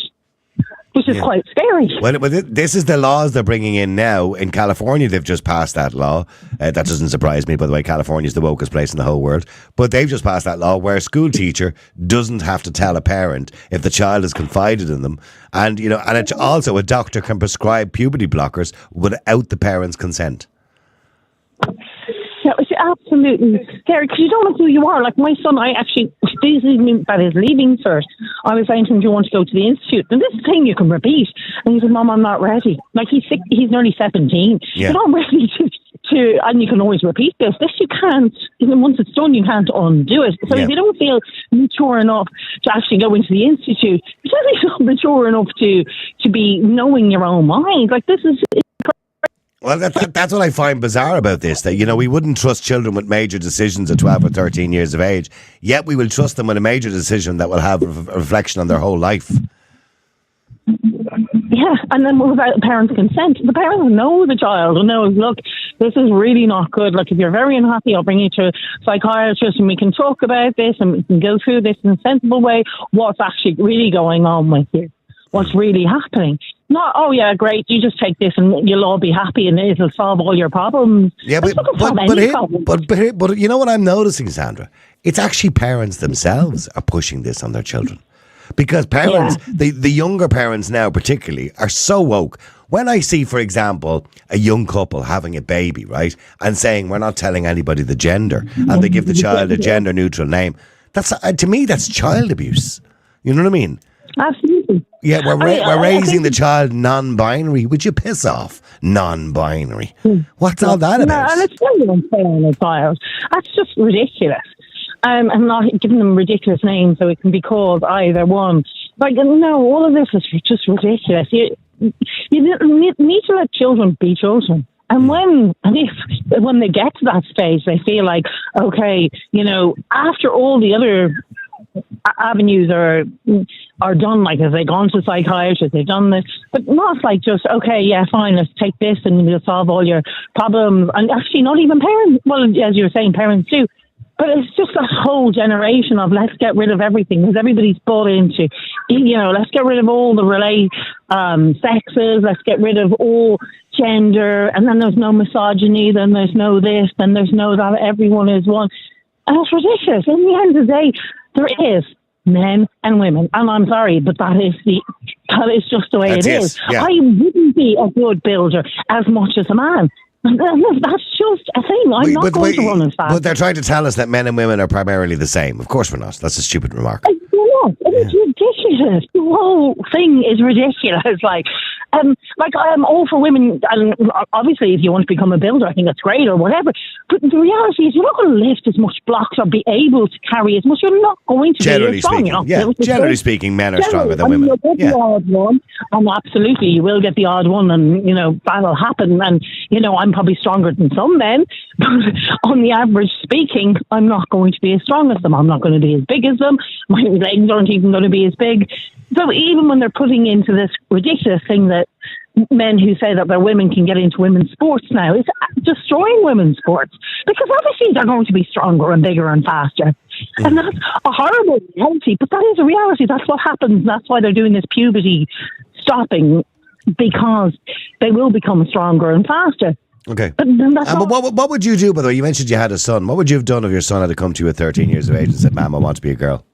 H: Which is quite scary.
A: Well, this is the laws they're bringing in now. In California, they've just passed that law. That doesn't surprise me, by the way. California is the wokest place in the whole world. But they've just passed that law where a school teacher doesn't have to tell a parent if the child has confided in them. And, you know, and it's also a doctor can prescribe puberty blockers without the parent's consent.
H: Yeah, it's absolutely scary because you don't know who you are. Like my son, this is about his leaving cert. I was saying to him, do you want to go to the institute? And this is a thing you can repeat. And he said, Mum, I'm not ready. Like he's nearly 17.
A: Yeah.
H: You're not ready to, and you can always repeat this. This you can't, even once it's done, you can't undo it. So if you don't feel mature enough to actually go into the institute, you're certainly not mature enough to be knowing your own mind. Like this is...
A: Well, that's what I find bizarre about this, that, you know, we wouldn't trust children with major decisions at 12 or 13 years of age, yet we will trust them with a major decision that will have a reflection on their whole life.
H: Yeah, and then without parents' consent, the parents know the child and knows, look, this is really not good. Like, if you're very unhappy, I'll bring you to a psychiatrist and we can talk about this and we can go through this in a sensible way, what's actually really going on with you. What's really happening. Not, oh yeah, great, you just take this and you'll all be happy and it'll solve all your problems.
A: Yeah, but you know what I'm noticing, Sandra? It's actually parents themselves are pushing this on their children. Because parents, the younger parents now particularly, are so woke. When I see, for example, a young couple having a baby, right, and saying we're not telling anybody the gender, and they give the child a gender neutral name, that's to me, that's child abuse. You know what I mean?
H: Absolutely.
A: Yeah, we're raising the child non-binary. Would you piss off? Non-binary. What's all that about?
H: No, and it's really unfair on a child. That's just ridiculous. I'm not giving them ridiculous names so it can be called either one. Like, no, all of this is just ridiculous. You need to let children be children. And when they get to that stage, they feel like, okay, you know, after all the other avenues are done, like if they've gone to psychiatrists, they've done this, but not like just, okay, yeah, fine, let's take this and we'll solve all your problems. And actually not even parents, well, as you were saying, parents do, but it's just that whole generation of let's get rid of everything because everybody's bought into, you know, let's get rid of all the sexes, let's get rid of all gender, and then there's no misogyny, then there's no this, then there's no that, everyone is one. And it's ridiculous. In the end of the day, there is men and women, and I'm sorry, but that is just the way it is.
A: Yeah.
H: I wouldn't be a good builder as much as a man. That's just a thing. I'm not going to run as fast.
A: But they're trying to tell us that men and women are primarily the same. Of course we're not. That's a stupid remark.
H: It's ridiculous. The whole thing is ridiculous. Like I'm all for women, and obviously if you want to become a builder, I think that's great or whatever. But the reality is you're not going to lift as much blocks or be able to carry as much. You're not going to
A: generally
H: be strong.
A: Generally speaking, men are stronger than women.
H: You'll get the odd one, and absolutely you will get the odd one, and you know that'll happen. And you know I'm probably stronger than some men, but on the average speaking, I'm not going to be as strong as them. I'm not going to be as big as them. My legs aren't even going to be as big. So even when they're putting into this ridiculous thing that men who say that their women can get into women's sports now, it's destroying women's sports because obviously they're going to be stronger and bigger and faster. And that's a horrible reality, but that is a reality. That's what happens. That's why they're doing this puberty stopping, because they will become stronger and faster.
A: Okay. But what would you do, by the way? You mentioned you had a son. What would you have done if your son had come to you at 13 years of age and said, Ma'am, I want to be a girl?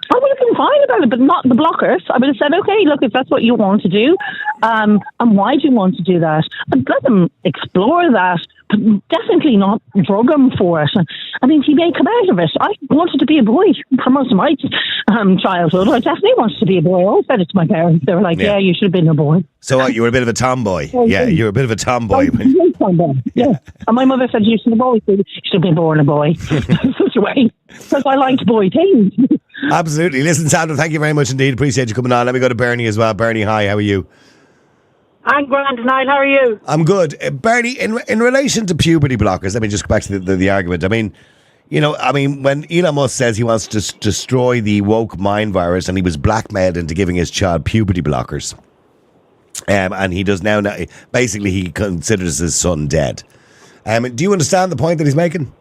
H: I would have been fine about it, but not the blockers. I would have said, okay, look, if that's what you want to do, and why do you want to do that? And let them explore that definitely not drug him for it. I mean, he may come out of it. I wanted to be a boy for most of my childhood. I definitely wanted to be a boy. I always said it to my parents. They were like, yeah, you should have been a boy.
A: So what, you were a bit of a tomboy? Yeah, you were a bit of a tomboy.
H: Yeah. And my mother said, you should have been born a boy. Such a way. Because I liked boy things.
A: Absolutely. Listen, Sandra, thank you very much indeed. Appreciate you coming on. Let me go to Bernie as well. Bernie, hi, how are you?
I: I'm grand, Niall. How are you?
A: I'm good. Bernie, in relation to puberty blockers, let me just go back to the argument. I mean, when Elon Musk says he wants to destroy the woke mind virus and he was blackmailed into giving his child puberty blockers, and he does now, basically he considers his son dead. Do you understand the point that he's making?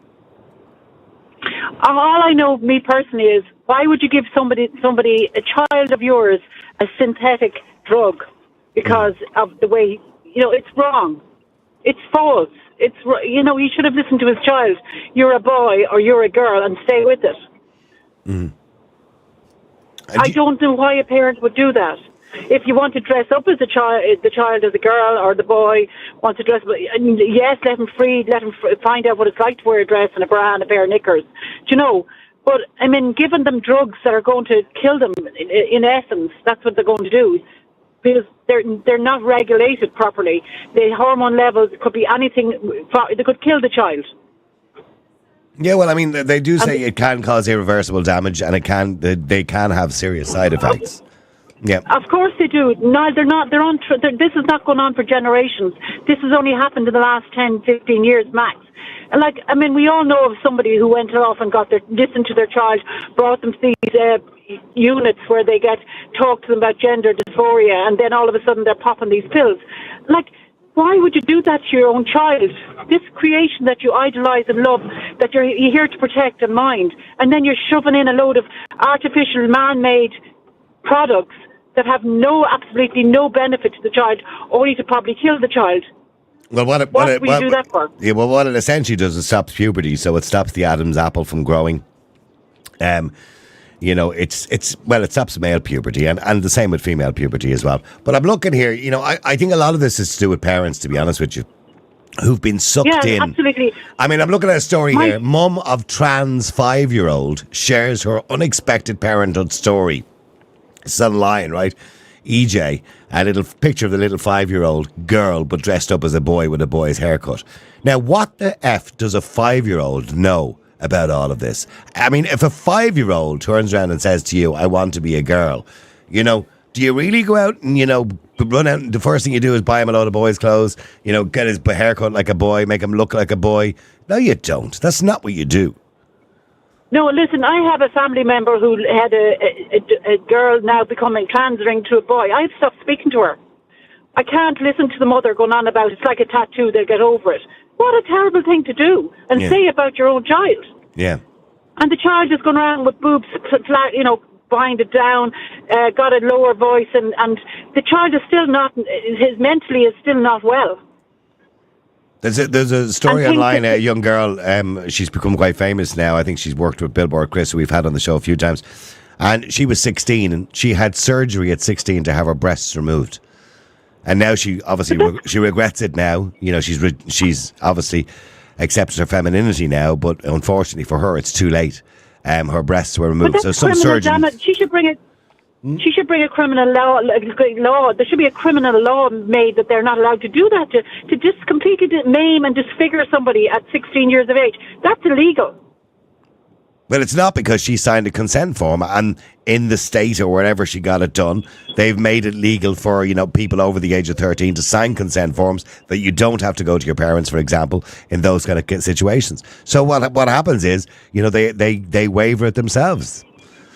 I: All I know, me personally, is why would you give somebody, a child of yours, a synthetic drug? Because of the way, it's wrong. It's false. He should have listened to his child. You're a boy or you're a girl and stay with it. Mm. I don't know why a parent would do that. If you want to dress up as the child as a girl, or the boy wants to dress up, yes, let him free, find out what it's like to wear a dress and a bra and a pair of knickers. But, I mean, giving them drugs that are going to kill them, in essence, that's what they're going to do. Because they're not regulated properly. The hormone levels could be anything. They could kill the child.
A: Yeah, well, I mean, they do say it can cause irreversible damage, and they can have serious side effects. Yeah,
I: of course they do. No, they're not. This is not going on for generations. This has only happened in the last 10, 15 years max. And we all know of somebody who went off and listened to their child, brought them to these units where they talk to them about gender dysphoria, and then all of a sudden they're popping these pills. Why would you do that to your own child? This creation that you idolise and love, that you're here to protect and mind, and then you're shoving in a load of artificial, man-made products that have absolutely no benefit to the child, only to probably kill the child.
A: Well, what
I: will you do that for?
A: Yeah, well, what it essentially does is stops puberty, so it stops the Adam's apple from growing. It stops male puberty, and the same with female puberty as well. But I'm looking here, I think a lot of this is to do with parents, to be honest with you, who've been sucked in.
I: Absolutely.
A: I mean, I'm looking at a story here. Mum of trans 5-year-old shares her unexpected parenthood story. It's online, right? EJ, a little picture of the little 5-year-old girl, but dressed up as a boy with a boy's haircut. Now, what the F does a 5-year-old know about all of this? I mean, if a 5-year-old turns around and says to you, I want to be a girl, do you really go out and, run out and the first thing you do is buy him a load of boys' clothes, get his haircut like a boy, make him look like a boy? No, you don't. That's not what you do.
I: No, listen, I have a family member who had a girl now becoming transgender to a boy. I've stopped speaking to her. I can't listen to the mother going on about it's like a tattoo, they'll get over it. What a terrible thing to do and say about your own child. Yeah. And the child is going around with boobs flat, binded down, got a lower voice, and the child is still not, mentally is still not well.
A: There's a story online, a young girl, she's become quite famous now. I think she's worked with Billboard Chris, who we've had on the show a few times. And she was 16 and she had surgery at 16 to have her breasts removed. And now she obviously she regrets it now. She's obviously accepted her femininity now, but unfortunately for her, it's too late. Her breasts were removed. So some surgeons...
I: She should bring it. She should bring a criminal law. There should be a criminal law made that they're not allowed to do that, to just completely maim and disfigure somebody at 16 years of age. That's illegal.
A: But it's not, because she signed a consent form, and in the state or wherever she got it done, they've made it legal for, people over the age of 13 to sign consent forms that you don't have to go to your parents, for example, in those kind of situations. So what happens is, they waiver it themselves.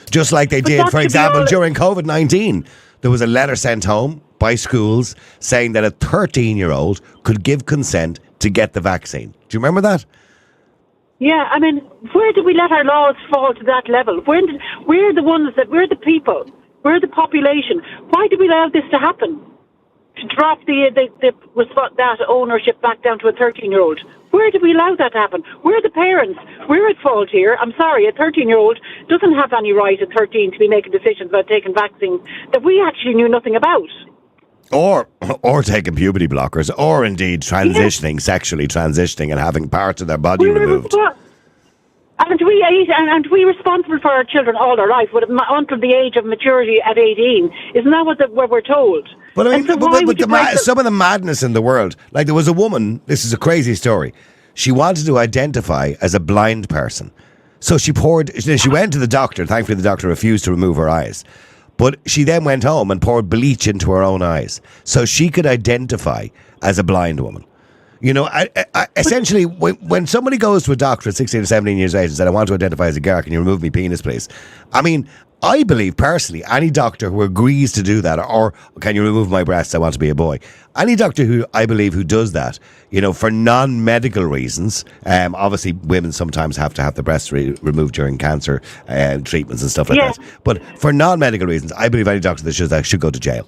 A: Just like they did, for example, during COVID-19, there was a letter sent home by schools saying that a 13-year-old could give consent to get the vaccine. Do you remember that?
I: Yeah, I mean, where did we let our laws fall to that level? We're the people, we're the population. Why did we allow this to happen? To drop that ownership back down to a 13-year-old. Where did we allow that to happen? We're the parents. We're at fault here. I'm sorry, a 13-year-old doesn't have any right at 13 to be making decisions about taking vaccines that we actually knew nothing about.
A: Or taking puberty blockers, or indeed sexually transitioning and having parts of their body removed.
I: And we responsible for our children all their life, until the age of maturity at 18. Isn't that what we're told?
A: But I mean, some of the madness in the world, like there was a woman. This is a crazy story. She wanted to identify as a blind person, so she went to the doctor. Thankfully, the doctor refused to remove her eyes. But she then went home and poured bleach into her own eyes so she could identify as a blind woman. You know, essentially, when somebody goes to a doctor at 16 or 17 years of age and said, I want to identify as a girl, can you remove me penis, please? I mean, I believe personally, any doctor who agrees to do that, or can you remove my breasts, I want to be a boy. Any doctor who does that, you know, for non-medical reasons, obviously women sometimes have to have the breasts removed during cancer treatments and stuff like that. But for non-medical reasons, I believe any doctor that does that should go to jail.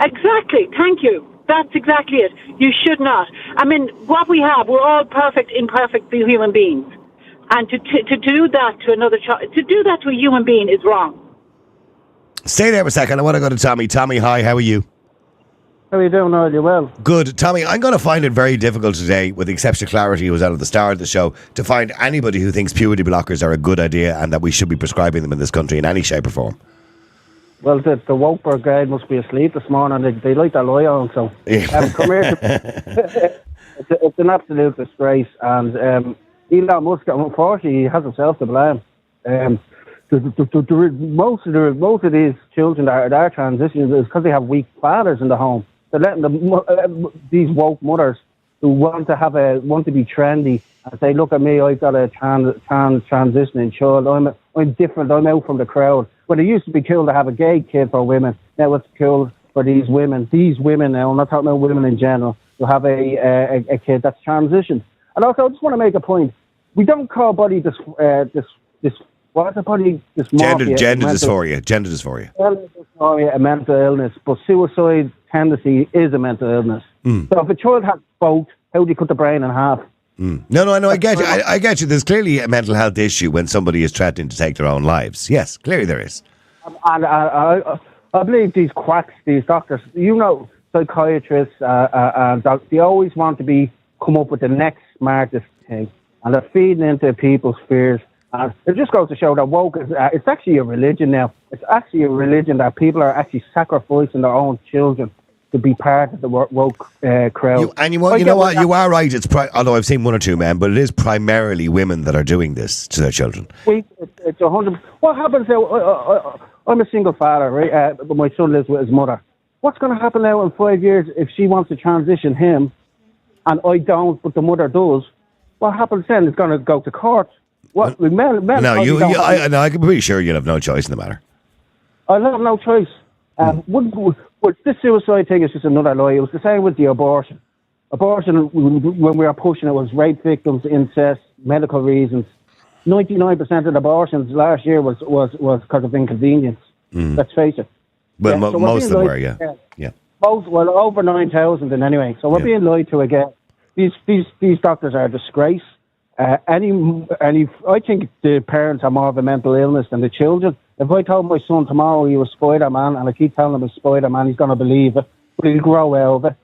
I: Exactly. Thank you. That's exactly it. You should not. I mean, what we have, we're all perfect, imperfect human beings. And to do that to another child, to do that to a human being is wrong.
A: Stay there for a second. I want to go to Tommy. Tommy, hi, how are you?
J: How are you doing, Niall? You well?
A: Good. Tommy, I'm going to find it very difficult today, with the exception of Clarity, who was out at the start of the show, to find anybody who thinks puberty blockers are a good idea and that we should be prescribing them in this country in any shape or form.
J: Well, the woke brigade must be asleep this morning. They like to lie on, so come here. It's an absolute disgrace, and Elon Musk, unfortunately, he has himself to blame. Most of these children that are transitioning is because they have weak fathers in the home. They're letting these woke mothers who want to be trendy and say, "Look at me, I've got a transitioning child. I'm different. I'm out from the crowd." When it used to be cool to have a gay kid for women, now it's cool for these women. These women now, I'm not talking about women in general, to have a kid that's transitioned. And also, I just want to make a point. We don't call body what's a body dysmorphia?
A: Gender dysphoria. Gender dysphoria.
J: A mental illness, but suicide tendency is a mental illness. So if a child has both, how do you cut the brain in half?
A: No, I get you. I get you. There's clearly a mental health issue when somebody is threatening to take their own lives. Yes, clearly there is.
J: And I believe these quacks, these doctors, you know, psychiatrists, and they always want to come up with the next smartest thing, and they're feeding into people's fears. And it just goes to show that woke is it's actually a religion now. It's actually a religion that people are actually sacrificing their own children to be part of the woke crowd.
A: You know what? You are right. Although I've seen one or two men, but it is primarily women that are doing this to their children.
J: It's 100. What happens now? I'm a single father, right? But my son lives with his mother. What's going to happen now in 5 years if she wants to transition him, and I don't, but the mother does? What happens then? It's going to go to court. What?
A: I can be pretty sure you'll have no choice in the matter.
J: I'll have no choice. But this suicide thing is just another lie. It was the same with the abortion. Abortion, when we were pushing it, was rape victims, incest, medical reasons. 99% of the abortions last year was because of inconvenience. Let's face it.
A: Well, most of them were, yeah.
J: Over 9,000 in anyway. So we're being lied to again. These doctors are a disgrace. I think the parents have more of a mental illness than the children. If I told my son tomorrow he was Spider-Man and I keep telling him he's Spider-Man, he's going to believe it, but he'll grow out of it.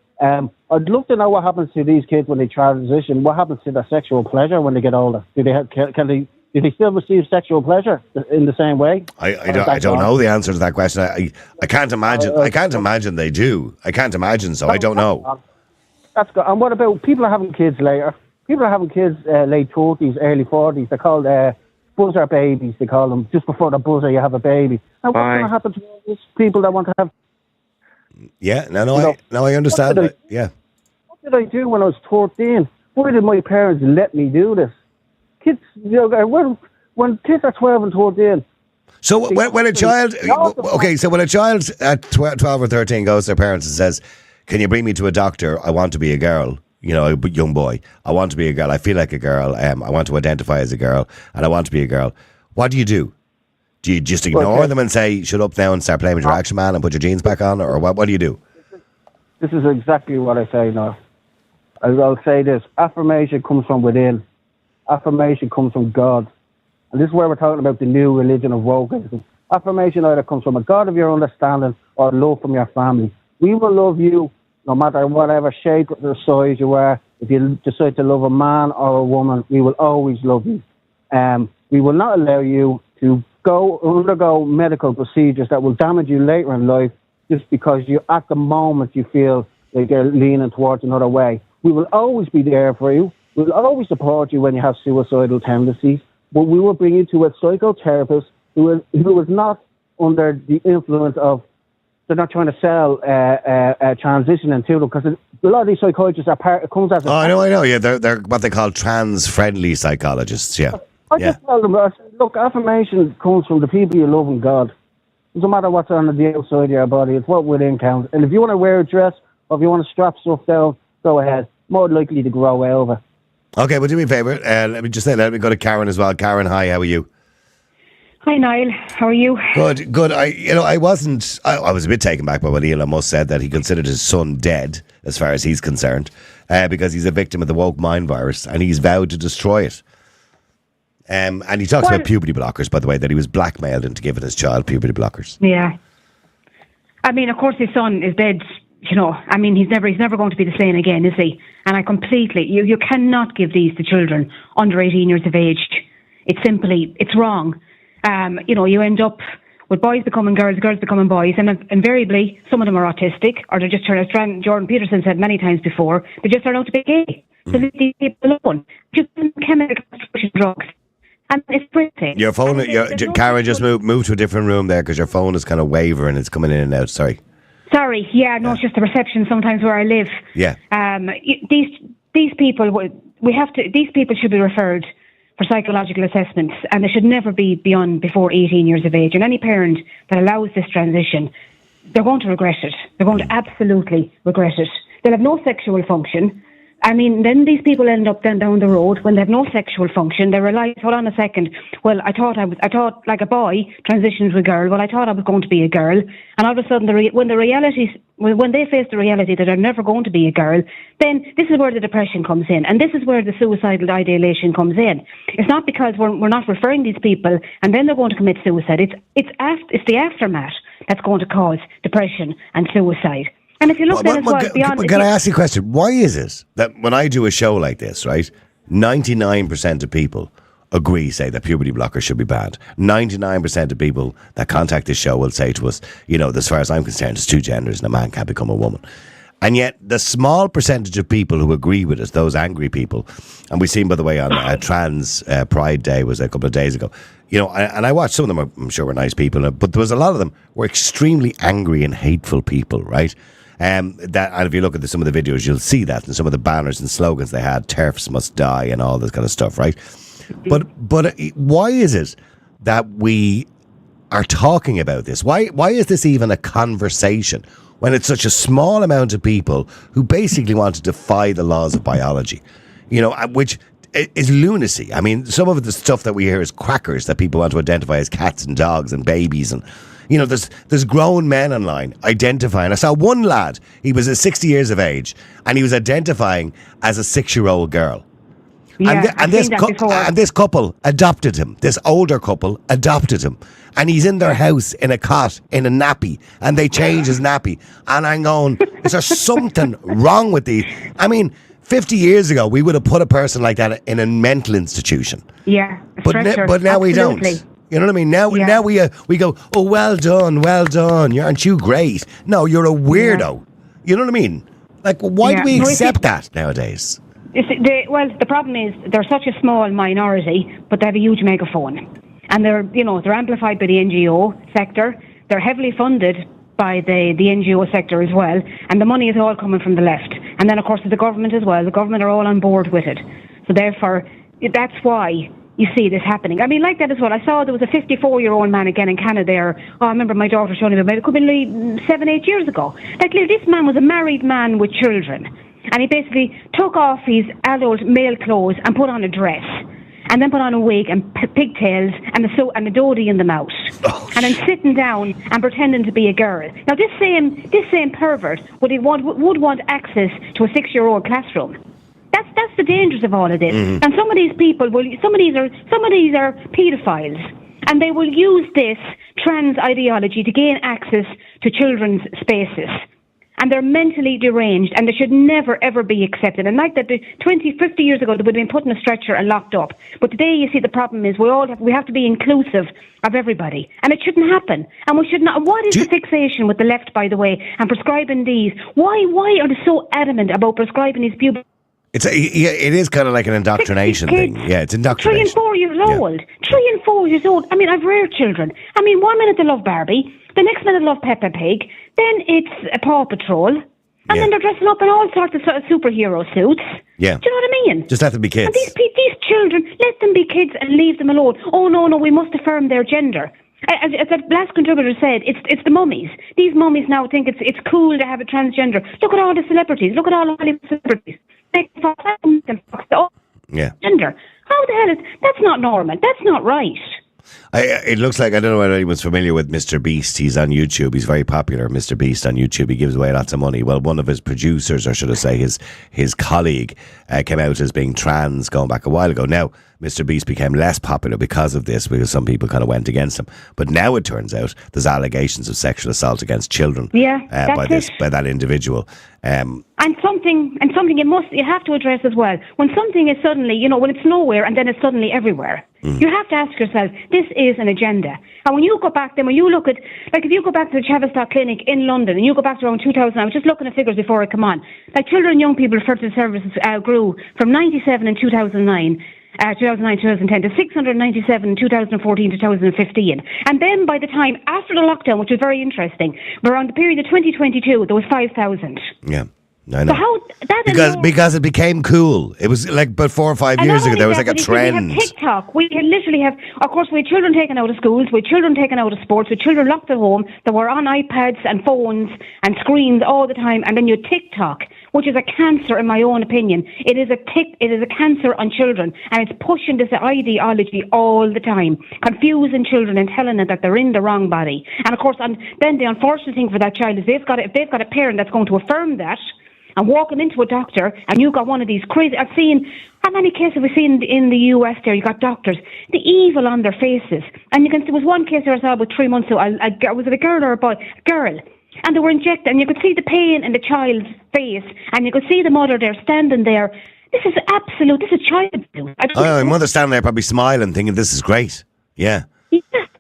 J: I'd love to know what happens to these kids when they transition. What happens to their sexual pleasure when they get older? Do they still receive sexual pleasure in the same way?
A: I don't know the answer to that question. I can't imagine. I can't imagine they do. I can't imagine, so I don't know.
J: That's good. And what about people are having kids later? People are having kids late 30s, early 40s. They're called buzzer babies, they call them. Just before the buzzer, you have a baby. Now, what's going to happen to all these people that want to have...
A: Yeah, I understand that. Yeah.
J: What did I do when I was 13? Why did my parents let me do this? Kids, when kids are 12 and 13...
A: So when a child... Okay, so when a child at 12 or 13 goes to their parents and says, can you bring me to a doctor? I want to be a girl. You know, a young boy. I want to be a girl. I feel like a girl. I want to identify as a girl, and I want to be a girl. What do you do? Do you just ignore them and say, shut up now and start playing with your Action Man and put your jeans back on? Or what do you do?
J: This is exactly what I say now. I'll say this. Affirmation comes from within. Affirmation comes from God. And this is where we're talking about the new religion of wokeism. Affirmation either comes from a God of your understanding or love from your family. We will love you no matter whatever shape or size you are. If you decide to love a man or a woman, we will always love you. We will not allow you to undergo medical procedures that will damage you later in life just because you, at the moment, you feel like you're leaning towards another way. We will always be there for you. We will always support you when you have suicidal tendencies, but we will bring you to a psychotherapist who is not under the influence of, they're not trying to sell transitioning to them, because a lot of these psychologists it comes as a...
A: I know, yeah, they're what they call trans-friendly psychologists, yeah.
J: I just tell them, look, affirmation comes from the people you love and God. It doesn't matter what's on the outside of your body, it's what within counts. And if you want to wear a dress, or if you want to strap stuff down, go ahead. More likely to grow over.
A: Okay, well, do me a favour. Let me go to Karen as well. Karen, hi, how are you?
K: Hi, Niall. How are you?
A: Good. I was a bit taken back by what Elon Musk said, that he considered his son dead, as far as he's concerned, because he's a victim of the woke mind virus, and he's vowed to destroy it. And he talks about puberty blockers, by the way, that he was blackmailed into giving his child puberty blockers.
K: Yeah. I mean, of course, his son is dead. You know, I mean, he's never going to be the same again, is he? And I completely, you cannot give these to children under 18 years of age. It's wrong. You end up with boys becoming girls, girls becoming boys, and invariably, some of them are autistic, or they just turn out, Jordan Peterson said many times before, they just turn out to be gay. So leave these people alone. Just chemical drugs. And it's pretty.
A: Your phone, Karen, just move to a different room there, because your phone is kind of wavering, it's coming in and out, sorry.
K: Sorry, it's just the reception sometimes where I live.
A: Yeah.
K: These people, these people should be referred for psychological assessments, and they should never be before 18 years of age. And any parent that allows this transition, they're going to regret it. They're going to absolutely regret it. They'll have no sexual function. I mean, then these people end up then down the road when they have no sexual function. They realize, hold on a second. Well, I thought like a boy transitioned to a girl. Well, I thought I was going to be a girl, and all of a sudden, when they face the reality that they're never going to be a girl, then this is where the depression comes in, and this is where the suicidal ideation comes in. It's not because we're not referring these people, and then they're going to commit suicide. It's the aftermath that's going to cause depression and suicide. And if you look then as well beyond...
A: Can I ask you a question? Why is it that when I do a show like this, right, 99% of people say that puberty blockers should be banned. 99% of people that contact this show will say to us, as far as I'm concerned, there's two genders and a man can't become a woman. And yet the small percentage of people who agree with us, those angry people, and we've seen, by the way, on Trans Pride Day was a couple of days ago, and I watched some of them, I'm sure were nice people, but there was a lot of them were extremely angry and hateful people, right? And if you look at some of the videos, you'll see that, and some of the banners and slogans they had, TERFs must die and all this kind of stuff, right? But why is it that we are talking about this? Why is this even a conversation when it's such a small amount of people who basically want to defy the laws of biology, which is lunacy? I mean, some of the stuff that we hear is crackers, that people want to identify as cats and dogs and babies, and there's grown men online identifying. I saw one lad, he was 60 years of age, and he was identifying as a 6-year-old girl.
K: Yeah,
A: and this couple adopted him. This older couple adopted him, and he's in their house in a cot in a nappy, and they change his nappy. And I'm going, is there something wrong with these? I mean, 50 years ago, we would have put a person like that in a mental institution.
K: Yeah,
A: but now we don't. You know what I mean? Now we go, oh, well done, aren't you great? No, you're a weirdo. Yeah. You know what I mean? Like, why do we accept that nowadays?
K: The problem is they're such a small minority, but they have a huge megaphone, and they're amplified by the NGO sector. They're heavily funded by the NGO sector as well, and the money is all coming from the left. And then, of course, the government as well. The government are all on board with it. So therefore, that's why you see this happening. I mean, like that as well. I saw there was a 54-year-old man again in Canada there. I remember my daughter showing him, it could have been 7-8 years ago. Like, this man was a married man with children. And he basically took off his adult male clothes and put on a dress, and then put on a wig and pigtails and a dodie in the mouth, and then sitting down and pretending to be a girl. Now, this same pervert would want access to a 6-year-old classroom. That's the dangers of all of this. Mm-hmm. And some of these people some of these are paedophiles, and they will use this trans ideology to gain access to children's spaces. and they're mentally deranged, and they should never, ever be accepted. And like that, 20, 50 years ago, they would have been put in a stretcher and locked up. But today, you see, the problem is we have to be inclusive of everybody, and it shouldn't happen. And we should not. What is the fixation with the left, by the way, and prescribing these? Why are they so adamant about prescribing these puberty?
A: It is kind of like an indoctrination thing. Yeah, it's indoctrination.
K: 3 and 4 years old. 3 and 4 years old. I mean, I've rare children. I mean, 1 minute they love Barbie, the next minute they love Peppa Pig, then it's a Paw Patrol, and then they're dressing up in all sorts of superhero suits.
A: Yeah.
K: Do you know what I mean?
A: Just let them be kids.
K: And these children, let them be kids and leave them alone. Oh, no, we must affirm their gender. As the last contributor said, it's the mummies. These mummies now think it's cool to have a transgender. Look at all the celebrities. Look at all the Hollywood celebrities.
A: Yeah.
K: Gender. How the hell is that's not normal? That's not right.
A: It looks like, I don't know whether anyone's familiar with Mr. Beast. He's on YouTube. He's very popular, Mr. Beast on YouTube. He gives away lots of money. Well, one of his producers, or should I say his colleague, came out as being trans going back a while ago. Now, Mr. Beast became less popular because of this, because some people kind of went against him. But now it turns out there's allegations of sexual assault against children by that individual.
K: And something you have to address as well. When something is suddenly, when it's nowhere and then it's suddenly everywhere, you have to ask yourself, this is an agenda. And when you go back, then when you look at, like if you go back to the Chavistock Clinic in London and you go back to around 2000, I was just looking at figures before I come on, like children and young people referred to the services grew from 97 in 2009 2010 to 697 in 2014 to 2015. And then by the time after the lockdown, which was very interesting, around the period of 2022, there was 5,000.
A: Yeah. I know.
K: So how,
A: because it became cool. It was like about 4 or 5 years ago. There was like a trend.
K: We have TikTok. We can literally have, of course, we had children taken out of schools, we had children taken out of sports, we had children locked at home that were on iPads and phones and screens all the time. And then you had TikTok, which is a cancer, in my own opinion. It is a cancer on children, and it's pushing this ideology all the time, confusing children and telling them that they're in the wrong body. And of course, then the unfortunate thing for that child is if they've got a parent that's going to affirm that, and walking into a doctor, and you've got one of these crazy... I've seen... How many cases have we seen in the US there? You got doctors, the evil on their faces. And there was one case there I saw about 3 months ago. Was it a girl or a boy? A girl. And they were injected, and you could see the pain in the child's face, and you could see the mother there standing there. This is child abuse.
A: My mother's standing there probably smiling, thinking this is great. Yeah.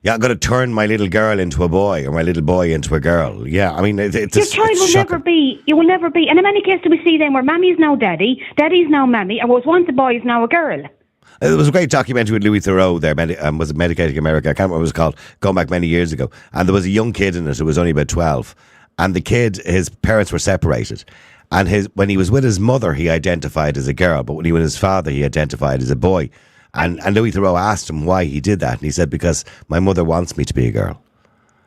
A: Yeah, I'm going to turn my little girl into a boy, or my little boy into a girl. Yeah, I mean, it's
K: your child will never be. You will never be. And in many cases, we see them where mammy's now daddy, daddy's now mammy, and what was once a boy is now a girl.
A: There was a great documentary with Louis Theroux there, was it Medicating America? I can't remember what it was called, going back many years ago. And there was a young kid in it who was only about 12. And the kid, his parents were separated. And when he was with his mother, he identified as a girl. But when he was with his father, he identified as a boy. And Louis Theroux asked him why he did that. And he said, because my mother wants me to be a girl.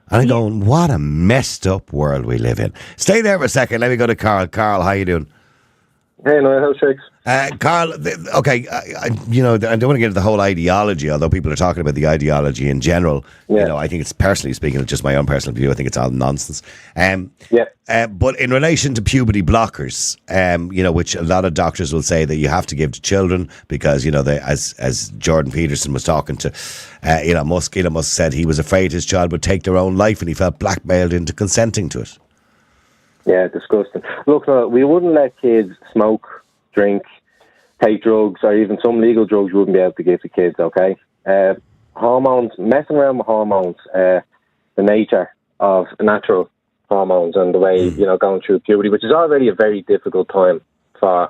A: And I'm going, what a messed up world we live in. Stay there for a second. Let me go to Carl. Carl, how you doing?
L: Hey, Niall, how's shakes?
A: Carl, okay, I don't want to get into the whole ideology, although people are talking about the ideology in general. Yeah. I think it's, personally speaking, it's just my own personal view. I think it's all nonsense. But in relation to puberty blockers, which a lot of doctors will say that you have to give to children because, as Jordan Peterson was talking to Elon Musk said he was afraid his child would take their own life and he felt blackmailed into consenting to it.
L: Yeah, disgusting. Look, we wouldn't let kids smoke, drink, take drugs, or even some legal drugs we wouldn't be able to give to kids, okay? Hormones, messing around with hormones, the nature of natural hormones and the way, going through puberty, which is already a very difficult time for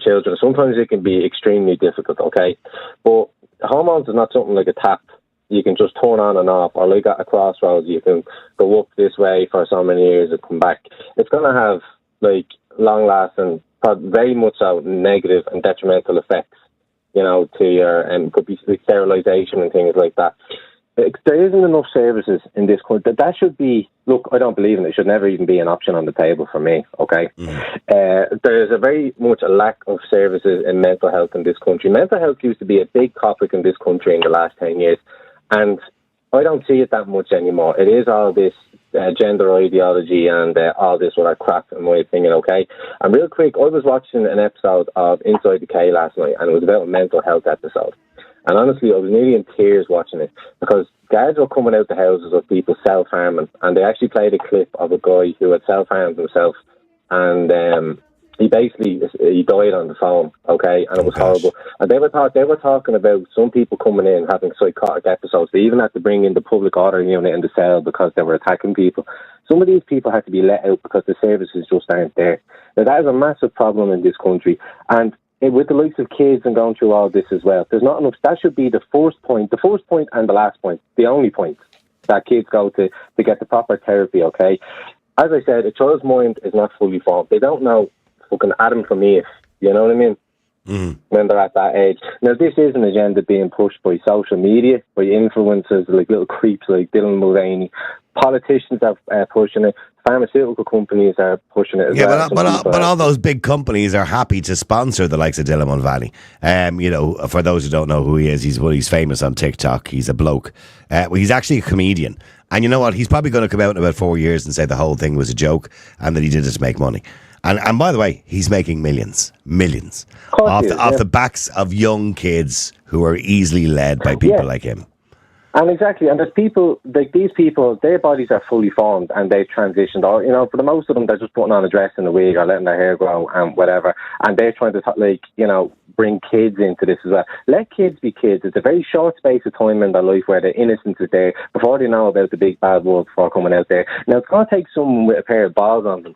L: children. Sometimes it can be extremely difficult, okay? But hormones is not something like a tap you can just turn on and off, or like at a crossroads, you can go up this way for so many years and come back. It's going to have long-lasting, very much so negative and detrimental effects, to your, and could be sterilization and things like that. There isn't enough services in this country. That should be, look, I don't believe in it. It should never even be an option on the table for me, okay? There is a very much a lack of services in mental health in this country. Mental health used to be a big topic in this country in the last 10 years. And I don't see it that much anymore. It is all this gender ideology and all this sort of crap, in my opinion, okay? And real quick, I was watching an episode of Inside the K last night, and it was about a mental health episode. And honestly, I was nearly in tears watching it, because guards were coming out the houses of people self-harming, and they actually played a clip of a guy who had self-harmed himself and he died on the phone, okay, and it was horrible. And they were talking about some people coming in having psychotic episodes. They even had to bring in the public order unit in the cell because they were attacking people. Some of these people had to be let out because the services just aren't there. Now that is a massive problem in this country, and with the likes of kids and going through all this as well, there's not enough. That should be the first point and the last point, the only point that kids go to get the proper therapy, okay? As I said, a child's mind is not fully formed. They don't know fucking Adam from Eve, you know what I mean? When they're at that age. Now, this is an agenda being pushed by social media, by influencers like little creeps like Dylan Mulvaney. Politicians are pushing it. Pharmaceutical companies are pushing it as well.
A: But all those big companies are happy to sponsor the likes of Dylan Mulvaney. You know, for those who don't know who he is, he's famous on TikTok. He's a bloke. He's actually a comedian. And you know what? He's probably going to come out in about 4 years and say the whole thing was a joke and that he did it to make money. And by the way, he's making millions off the backs of young kids who are easily led by people like him.
L: And exactly, and there's people, like these people, their bodies are fully formed and they've transitioned, or, you know, for the most of them, they're just putting on a dress and a wig or letting their hair grow and whatever, and they're trying to, bring kids into this as well. Let kids be kids. It's a very short space of time in their life where the innocence is there before they know about the big bad world before coming out there. Now, it's going to take someone with a pair of balls on them,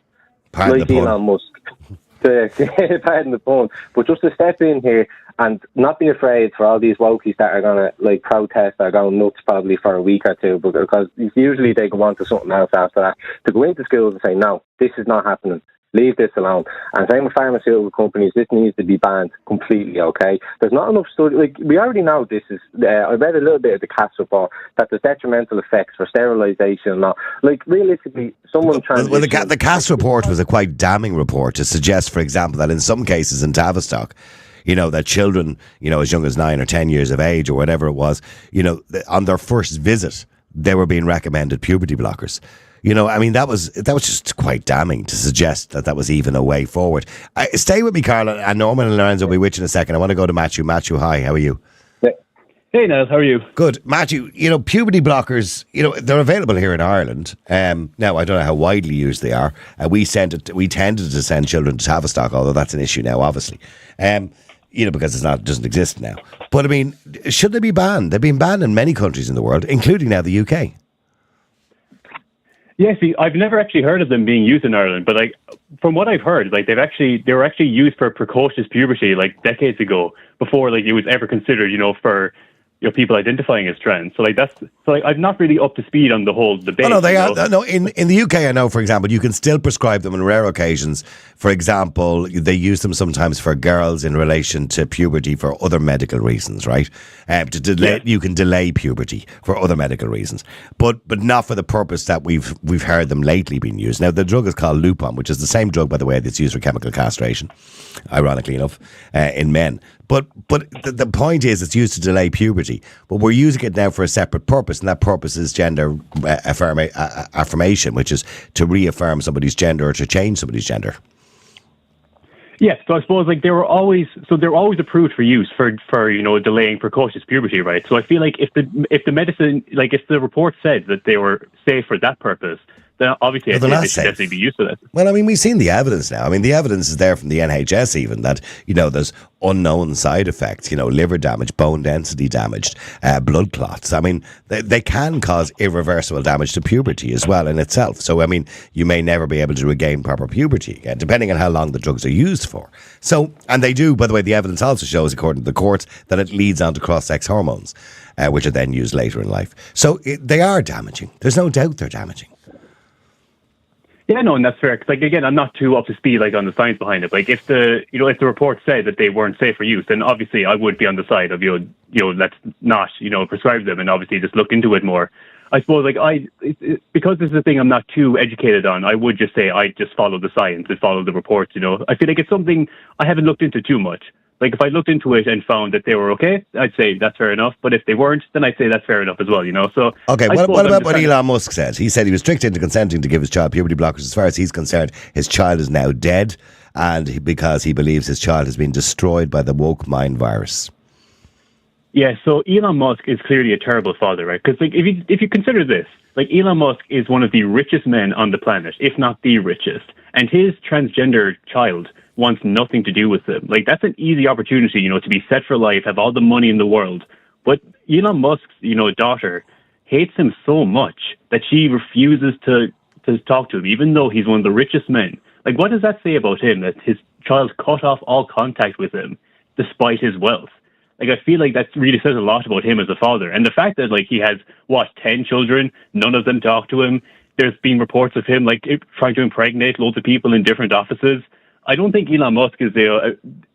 L: like Elon Musk, pardon the pun, but just to step in here and not be afraid for all these wokies that are going to protest or go nuts probably for a week or two, because usually they go on to something else after that, to go into schools and say, no, this is not happening. Leave this alone. And same with pharmaceutical companies, this needs to be banned completely, okay? There's not enough study. We already know this is, I read a little bit of the CAS report, that there's detrimental effects for sterilization and all. Realistically, someone transitioned...
A: Well, the CAS report was a quite damning report to suggest, for example, that in some cases in Tavistock, you know, that children, you know, as young as 9 or 10 years of age or whatever it was, you know, on their first visit, they were being recommended puberty blockers. You know, I mean, that was just quite damning to suggest that was even a way forward. Stay with me, Carl, and Norman and Lorenzo will be with you in a second. I want to go to Matthew. Matthew, hi, how are you?
M: Hey, Niall, how are you?
A: Good. Matthew, you know, puberty blockers, you know, they're available here in Ireland. Now, I don't know how widely used they are. We tended to send children to Tavistock, although that's an issue now, obviously. You know, because it doesn't exist now. But, I mean, should they be banned? They've been banned in many countries in the world, including now the UK.
M: Yeah, see, I've never actually heard of them being used in Ireland, but from what I've heard, they were actually used for precocious puberty decades ago, before it was ever considered, you know, for people identifying as trans. So I'm not really up to speed on the whole debate.
A: Oh, no, they are. No, in the UK, I know, for example, you can still prescribe them on rare occasions. For example, they use them sometimes for girls in relation to puberty for other medical reasons, right? You can delay puberty for other medical reasons, but not for the purpose that we've heard them lately being used. Now, the drug is called Lupon, which is the same drug, by the way, that's used for chemical castration, ironically enough, in men. But the point is, it's used to delay puberty. But we're using it now for a separate purpose, and that purpose is gender affirmation, which is to reaffirm somebody's gender or to change somebody's gender.
M: Yes, so I suppose they were always approved for use for delaying precocious puberty, right? So I feel like if the medicine, if the report said that they were safe for that purpose, then obviously I think they should definitely be used for that.
A: Well, I mean, we've seen the evidence now. I mean, the evidence is there from the NHS even that, you know, there's unknown side effects, you know, liver damage, bone density damage, blood clots. I mean, they can cause irreversible damage to puberty as well in itself. So, I mean, you may never be able to regain proper puberty again, depending on how long the drugs are used for. So, and they do, by the way, the evidence also shows, according to the courts, that it leads on to cross-sex hormones, which are then used later in life. So they are damaging. There's no doubt they're damaging.
M: Yeah, no, and that's fair. Because, again, I'm not too up to speed, on the science behind it. If the report said that they weren't safe for use, then obviously I would be on the side of, let's not, prescribe them and obviously just look into it more. I suppose, because this is a thing I'm not too educated on, I would just say I just follow the science and follow the reports, I feel like it's something I haven't looked into too much. If I looked into it and found that they were okay, I'd say that's fair enough. But if they weren't, then I'd say that's fair enough as well, So
A: okay, what about what Elon Musk said? He said he was tricked into consenting to give his child puberty blockers. As far as he's concerned, his child is now dead, and because he believes his child has been destroyed by the woke mind virus.
M: Yeah, so Elon Musk is clearly a terrible father, right? Because if you consider this, Like, Elon Musk is one of the richest men on the planet, if not the richest. And his transgender child wants nothing to do with him. Like, that's an easy opportunity, to be set for life, have all the money in the world. But Elon Musk's, daughter hates him so much that she refuses to talk to him, even though he's one of the richest men. Like, what does that say about him, that his child cut off all contact with him despite his wealth? Like, I feel like that really says a lot about him as a father. And the fact that, like, he has, 10 children, none of them talk to him. There's been reports of him, like, trying to impregnate loads of people in different offices. I don't think Elon Musk is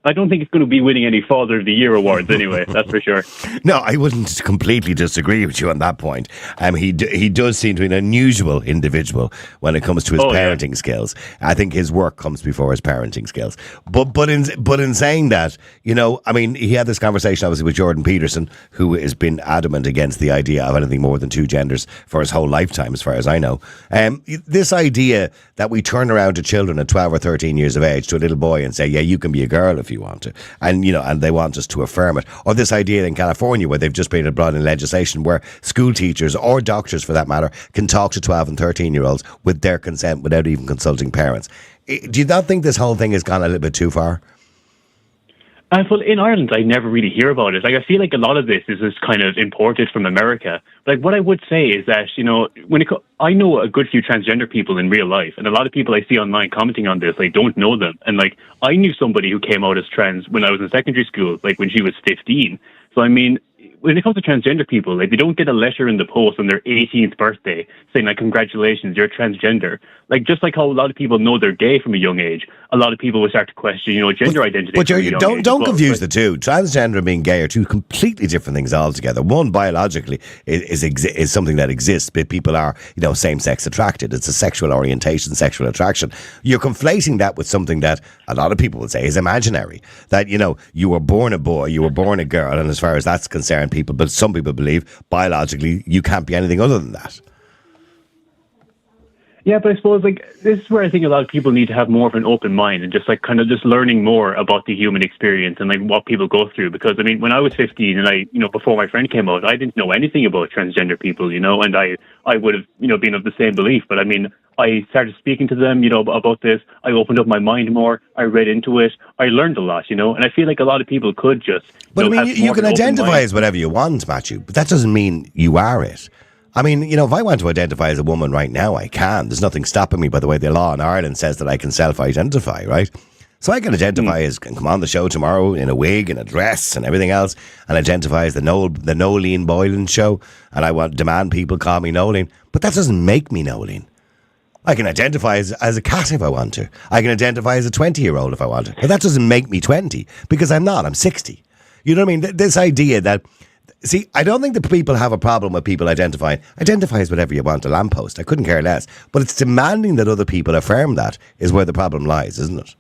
M: I don't think he's going to be winning any Father of the Year awards anyway, that's for sure.
A: No, I wouldn't completely disagree with you on that point. He does seem to be an unusual individual when it comes to his parenting skills. I think his work comes before his parenting skills. But in saying that, he had this conversation obviously with Jordan Peterson, who has been adamant against the idea of anything more than two genders for his whole lifetime, as far as I know. This idea that we turn around to children at 12 or 13 years of age, to a little boy, and say, yeah, you can be a girl if you want to, and they want us to affirm it. Or this idea in California where they've just been brought in legislation where school teachers, or doctors for that matter, can talk to 12 and 13 year olds with their consent without even consulting parents. Do you not think this whole thing has gone a little bit too far?
M: Well, in Ireland, I never really hear about it. Like, I feel like a lot of this is just kind of imported from America. Like, what I would say is that, I know a good few transgender people in real life, and a lot of people I see online commenting on this, I don't know them. And, like, I knew somebody who came out as trans when I was in secondary school, like, when she was 15. So, I mean, when it comes to transgender people, like, they don't get a letter in the post on their 18th birthday saying, like, congratulations, you're transgender. Like, just like how a lot of people know they're gay from a young age, a lot of people will start to question, gender identity.
A: But don't confuse the two. Transgender and being gay are two completely different things altogether. One, biologically, is something that exists, but people are, same-sex attracted. It's a sexual orientation, sexual attraction. You're conflating that with something that a lot of people would say is imaginary. That, you were born a boy, you were born a girl, and as far as that's concerned, but some people believe biologically you can't be anything other than that.
M: Yeah, but I suppose, like, this is where I think a lot of people need to have more of an open mind and just, like, kind of just learning more about the human experience and, like, what people go through. Because, I mean, when I was 15 and before my friend came out, I didn't know anything about transgender people, and I would have, been of the same belief. But, I mean, I started speaking to them, about this. I opened up my mind more. I read into it. I learned a lot, and I feel like a lot of people could just...
A: But, you can identify as whatever you want, Matthew, but that doesn't mean you are it. I mean, if I want to identify as a woman right now, I can. There's nothing stopping me. By the way, the law in Ireland says that I can self-identify, right? So I can identify as, can come on the show tomorrow in a wig and a dress and everything else, and identify as the Nolene Boylan show, and I demand people call me Nolene. But that doesn't make me Nolene. I can identify as a cat if I want to. I can identify as a 20-year-old if I want to. But that doesn't make me 20, because I'm not. I'm 60. You know what I mean? This idea that... See, I don't think that people have a problem with people identifying. Identify as whatever you want, a lamppost. I couldn't care less. But it's demanding that other people affirm that is where the problem lies, isn't it?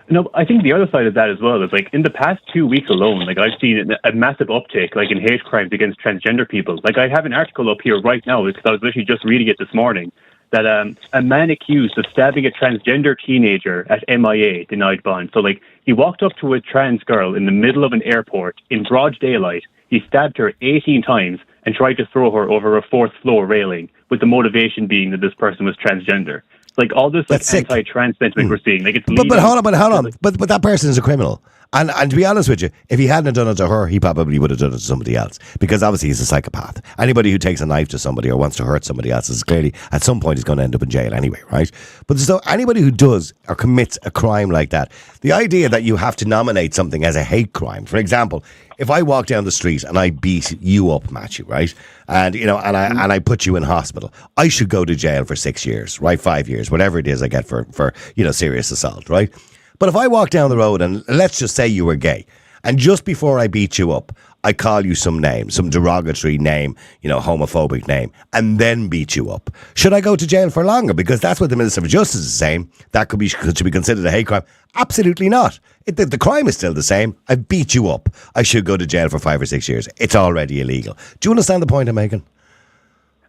M: No, I think the other side of that as well is, like, in the past 2 weeks alone, like, I've seen a massive uptick, like, in hate crimes against transgender people. Like, I have an article up here right now because I was literally just reading it this morning, that a man accused of stabbing a transgender teenager at MIA denied bond. So, like, he walked up to a trans girl in the middle of an airport in broad daylight. He stabbed her 18 times and tried to throw her over a fourth floor railing, with the motivation being that this person was transgender. Like, all this, like, anti-trans sentiment we're seeing. Like, it's
A: but hold on. But that person is a criminal. And to be honest with you, if he hadn't done it to her, he probably would have done it to somebody else, because obviously he's a psychopath. Anybody who takes a knife to somebody or wants to hurt somebody else is clearly, at some point, he's going to end up in jail anyway, right? But so anybody who does or commits a crime like that, the idea that you have to nominate something as a hate crime, for example, if I walk down the street and I beat you up, Matthew, right? And, I put you in hospital, I should go to jail for 6 years, right? 5 years, whatever it is I get for serious assault, right? But if I walk down the road and let's just say you were gay, and just before I beat you up, I call you some name, some derogatory name, homophobic name, and then beat you up, should I go to jail for longer? Because that's what the Minister of Justice is saying. That should be considered a hate crime. Absolutely not. The crime is still the same. I beat you up. I should go to jail for 5 or 6 years. It's already illegal. Do you understand the point I'm making?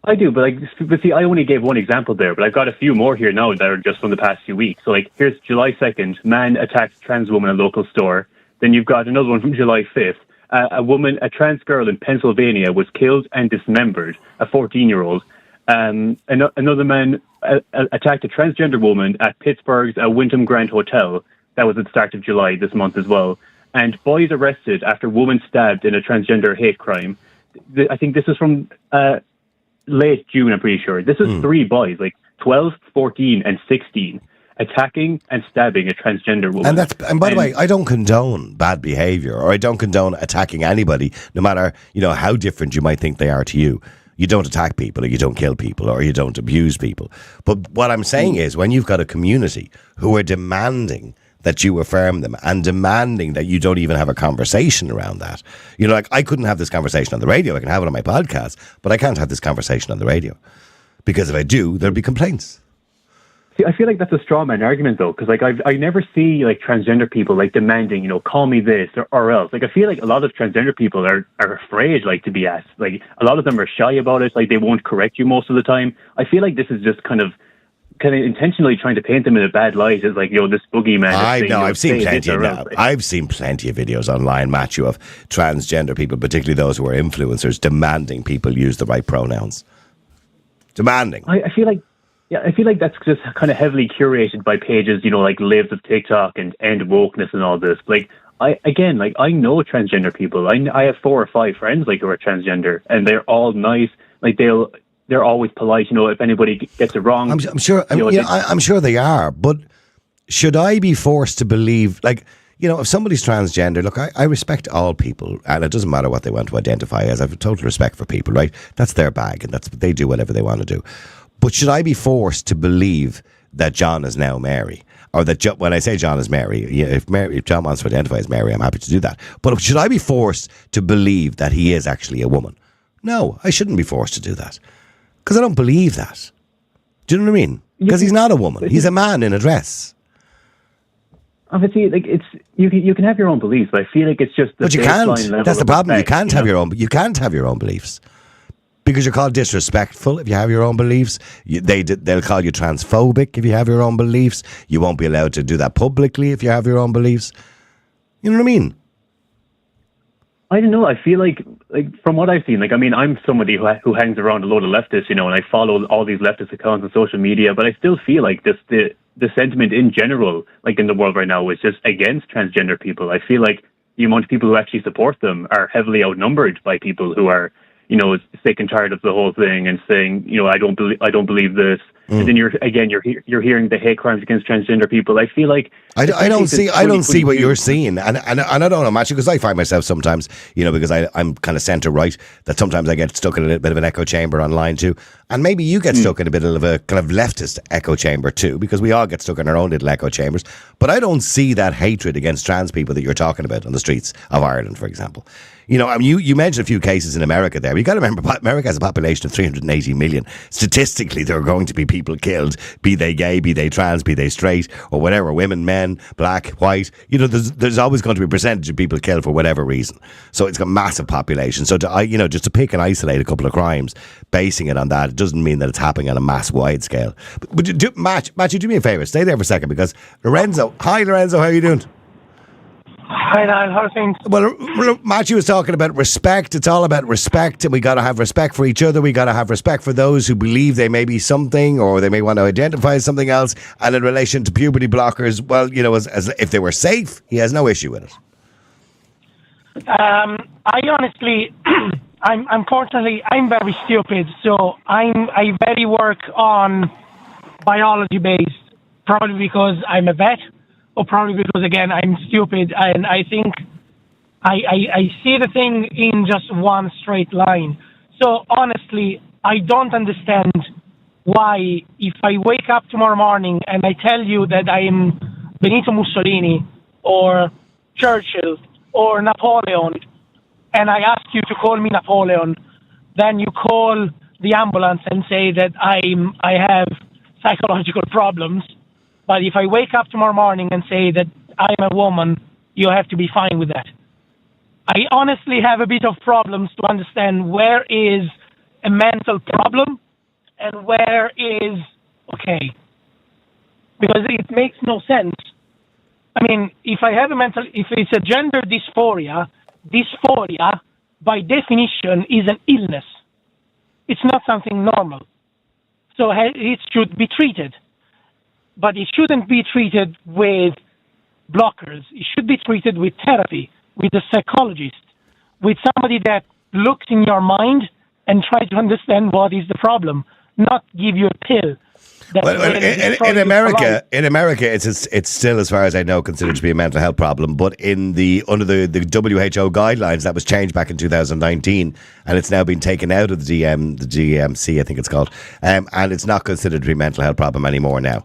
M: I do, but see, I only gave one example there, but I've got a few more here now that are just from the past few weeks. So, like, here's July 2nd, man attacks trans woman at local store. Then you've got another one from July 5th. A trans girl in Pennsylvania was killed and dismembered, a 14-year-old. Another man attacked a transgender woman at Pittsburgh's Wyndham Grand Hotel. That was at the start of July this month as well. And boys arrested after woman stabbed in a transgender hate crime. I think this is from late June, I'm pretty sure. This is 3 boys, like 12, 14, and 16, attacking and stabbing a transgender woman.
A: And by the way, I don't condone bad behaviour, or I don't condone attacking anybody, no matter, how different you might think they are to you. You don't attack people, or you don't kill people, or you don't abuse people. But what I'm saying is, when you've got a community who are demanding that you affirm them and demanding that you don't even have a conversation around that. Like, I couldn't have this conversation on the radio. I can have it on my podcast, but I can't have this conversation on the radio. Because if I do, there'll be complaints.
M: See, I feel like that's a straw man argument, though, because I never see transgender people demanding, call me this or else. I feel like a lot of transgender people are afraid to be asked. A lot of them are shy about it. They won't correct you most of the time. I feel like this is just kind of intentionally trying to paint them in a bad light as this boogeyman.
A: I know, I've seen plenty of that. I've seen plenty of videos online, Matthew, of transgender people, particularly those who are influencers, demanding people use the right pronouns. Demanding.
M: I feel like that's just kind of heavily curated by pages, Lives of TikTok and End Wokeness and all this. I know transgender people. I have 4 or 5 friends who are transgender, and they're all nice. They're always polite, if anybody gets it wrong.
A: I'm sure. I'm sure they are. But should I be forced to believe, if somebody's transgender? Look, I respect all people, and it doesn't matter what they want to identify as. I have total respect for people, right? That's their bag, and they do whatever they want to do. But should I be forced to believe that John is now Mary? Or that when I say John is Mary, if John wants to identify as Mary, I'm happy to do that. But should I be forced to believe that he is actually a woman? No, I shouldn't be forced to do that. Because I don't believe that. Do you know what I mean? Because he's not a woman. He's a man in a dress.
M: Obviously, you can have your own beliefs, but I feel like it's just
A: but you can't. That's the problem. You can't have your own. You can't have your own beliefs because you're called disrespectful if you have your own beliefs. They'll call you transphobic if you have your own beliefs. You won't be allowed to do that publicly if you have your own beliefs. You know what I mean?
M: I don't know. I feel like from what I've seen, I'm somebody who hangs around a load of leftists, and I follow all these leftist accounts on social media, but I still feel like the sentiment in general, in the world right now, is just against transgender people. I feel like the amount of people who actually support them are heavily outnumbered by people who are, sick and tired of the whole thing and saying, I don't believe this. And then you're hearing the hate crimes against transgender people. I feel like
A: I don't see what you're seeing, and I don't know, Matthew, because I find myself sometimes, because I'm kind of centre right, that sometimes I get stuck in a little bit of an echo chamber online too, and maybe you get stuck in a bit of a kind of leftist echo chamber too, because we all get stuck in our own little echo chambers. But I don't see that hatred against trans people that you're talking about on the streets of Ireland, for example. You mentioned a few cases in America there. You got to remember, America has a population of 380 million. Statistically, there are going to be people killed, be they gay, be they trans, be they straight, or whatever, women, men, black, white. There's always going to be a percentage of people killed for whatever reason. So it's got a massive population. So just to pick and isolate a couple of crimes, basing it on that, it doesn't mean that it's happening on a mass wide scale. But Matthew, do me a favour, stay there for a second, because Lorenzo, hi Lorenzo, how are you doing?
C: Hi, Niall. How are things?
A: Well, Matthew was talking about respect. It's all about respect, and we got to have respect for each other. We got to have respect for those who believe they may be something, or they may want to identify as something else. And in relation to puberty blockers, well, as if they were safe, he has no issue with it.
C: I honestly, I'm very stupid. So I very work on biology based, probably because I'm a vet. Or probably because, again, I'm stupid, and I think I see the thing in just one straight line. So, honestly, I don't understand why, if I wake up tomorrow morning and I tell you that I am Benito Mussolini or Churchill or Napoleon, and I ask you to call me Napoleon, then you call the ambulance and say that I have psychological problems. But if I wake up tomorrow morning and say that I'm a woman, you have to be fine with that. I honestly have a bit of problems to understand where is a mental problem and where is okay. Because it makes no sense. I mean, if it's a gender dysphoria, dysphoria, by definition, is an illness. It's not something normal. So it should be treated. But it shouldn't be treated with blockers. It should be treated with therapy, with a psychologist, with somebody that looks in your mind and tries to understand what is the problem, not give you a pill.
A: Well, in America, it's still, as far as I know, considered to be a mental health problem. But under the WHO guidelines, that was changed back in 2019, and it's now been taken out of the DMC, I think it's called, and it's not considered to be a mental health problem anymore. Now,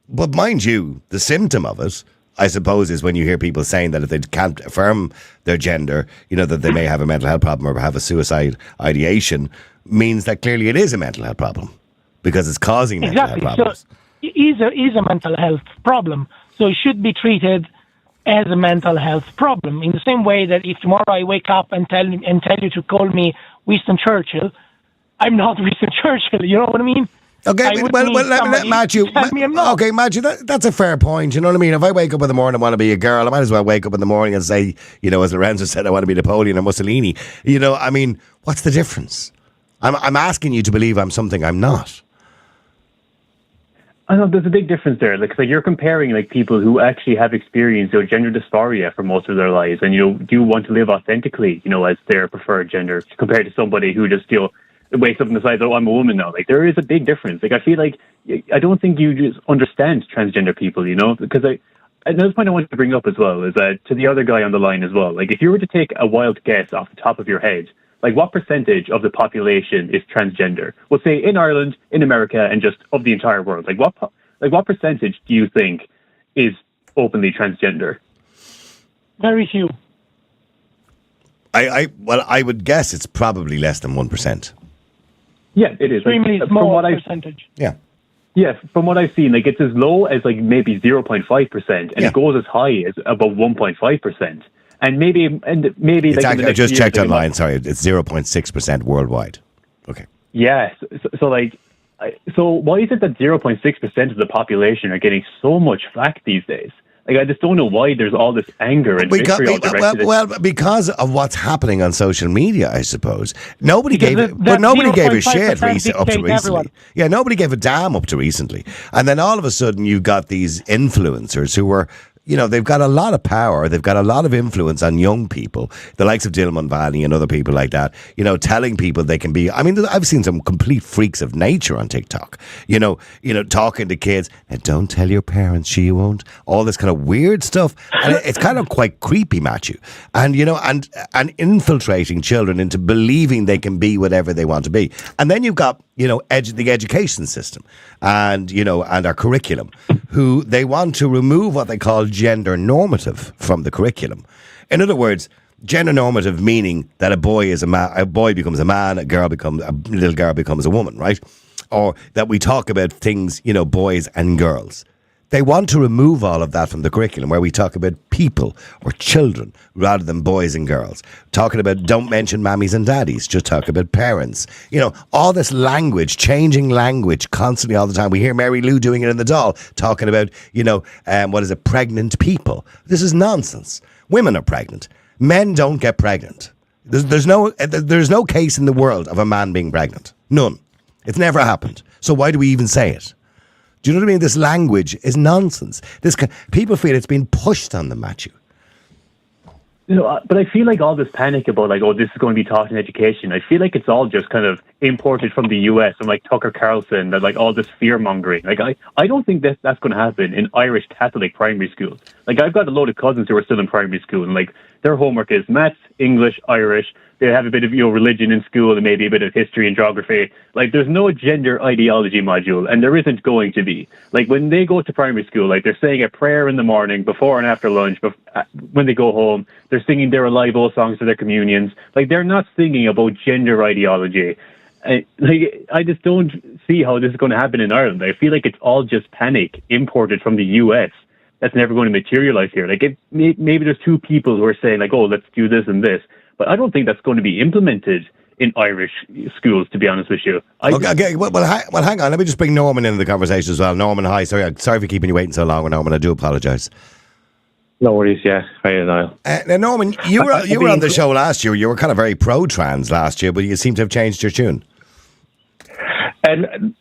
A: but mind you, the symptom of it, I suppose, is when you hear people saying that if they can't affirm their gender, that they may have a mental health problem or have a suicide ideation, means that clearly it is a mental health problem. Because it's causing mental health problems.
C: So it is a mental health problem. So it should be treated as a mental health problem. In the same way that if tomorrow I wake up and tell you to call me Winston Churchill, I'm not Winston Churchill. You know what I mean?
A: Okay, Matthew. Okay, Matthew, that's a fair point. You know what I mean? If I wake up in the morning and want to be a girl, I might as well wake up in the morning and say, as Lorenzo said, I want to be Napoleon or Mussolini. I mean, what's the difference? I'm asking you to believe I'm something I'm not.
M: I know there's a big difference there. Like you're comparing people who actually have experienced gender dysphoria for most of their lives, and do want to live authentically, as their preferred gender, compared to somebody who just wakes up and decides, oh, I'm a woman now. There is a big difference. I feel like I don't think you just understand transgender people, because another point I wanted to bring up as well is that to the other guy on the line as well. If you were to take a wild guess off the top of your head, what percentage of the population is transgender? We'll say in Ireland, in America, and just of the entire world. What percentage do you think is openly transgender?
C: Very few.
A: I would guess it's probably less than 1%.
M: Yeah, it is.
C: Extremely small percentage.
A: Yeah.
M: Yeah, from what I've seen, it's as low as maybe 0.5%, and it goes as high as above 1.5%. And maybe
A: it's I just checked online. Sorry, it's 0.6% worldwide. Okay.
M: Yes. So why is it that 0.6% of the population are getting so much flack these days? I just don't know why there's all this anger and vitriol directed.
A: Well, because of what's happening on social media, I suppose. Nobody gave a shit up to recently. Yeah, nobody gave a damn up to recently. And then all of a sudden, you've got these influencers who were. They've got a lot of power. They've got a lot of influence on young people, the likes of Dilman Vani and other people like that, telling people they can be. I mean, I've seen some complete freaks of nature on TikTok, talking to kids and don't tell your parents, she won't, all this kind of weird stuff. And it's kind of quite creepy, Matthew. And, and infiltrating children into believing they can be whatever they want to be. And then you've got, the education system and, and our curriculum, who they want to remove what they call gender normative from the curriculum. In other words, gender normative meaning that a boy becomes a man, a little girl becomes a woman, right? Or that we talk about things, boys and girls. They want to remove all of that from the curriculum, where we talk about people or children rather than boys and girls. Talking about, don't mention mammies and daddies, just talk about parents. All this language, changing language constantly all the time. We hear Mary Lou doing it in The Doll, talking about, pregnant people. This is nonsense. Women are pregnant. Men don't get pregnant. There's no case in the world of a man being pregnant. None. It's never happened. So why do we even say it? Do you know what I mean? This language is nonsense. People feel it's been pushed on them, Matthew.
M: But I feel like all this panic about this is going to be taught in education, I feel like it's all just kind of imported from the US, from Tucker Carlson, that all this fear mongering. I don't think that's going to happen in Irish Catholic primary schools. I've got a load of cousins who are still in primary school, and their homework is maths, English, Irish. They have a bit of religion in school and maybe a bit of history and geography. There's no gender ideology module, and there isn't going to be. When they go to primary school, they're saying a prayer in the morning, before and after lunch. When they go home, they're singing their Alive old songs for their communions. They're not singing about gender ideology. I just don't see how this is going to happen in Ireland. I feel like it's all just panic imported from the US. That's never going to materialize here. Maybe there's two people who are saying oh, let's do this and this. But I don't think that's going to be implemented in Irish schools, to be honest with you.
A: Okay. Well, hang on. Let me just bring Norman into the conversation as well. Norman, hi. Sorry for keeping you waiting so long, Norman. I do apologise.
N: No worries, yeah. Hi, Niall.
A: Now, Norman, you were on the show last year. You were kind of very pro-trans last year, but you seem to have changed your tune.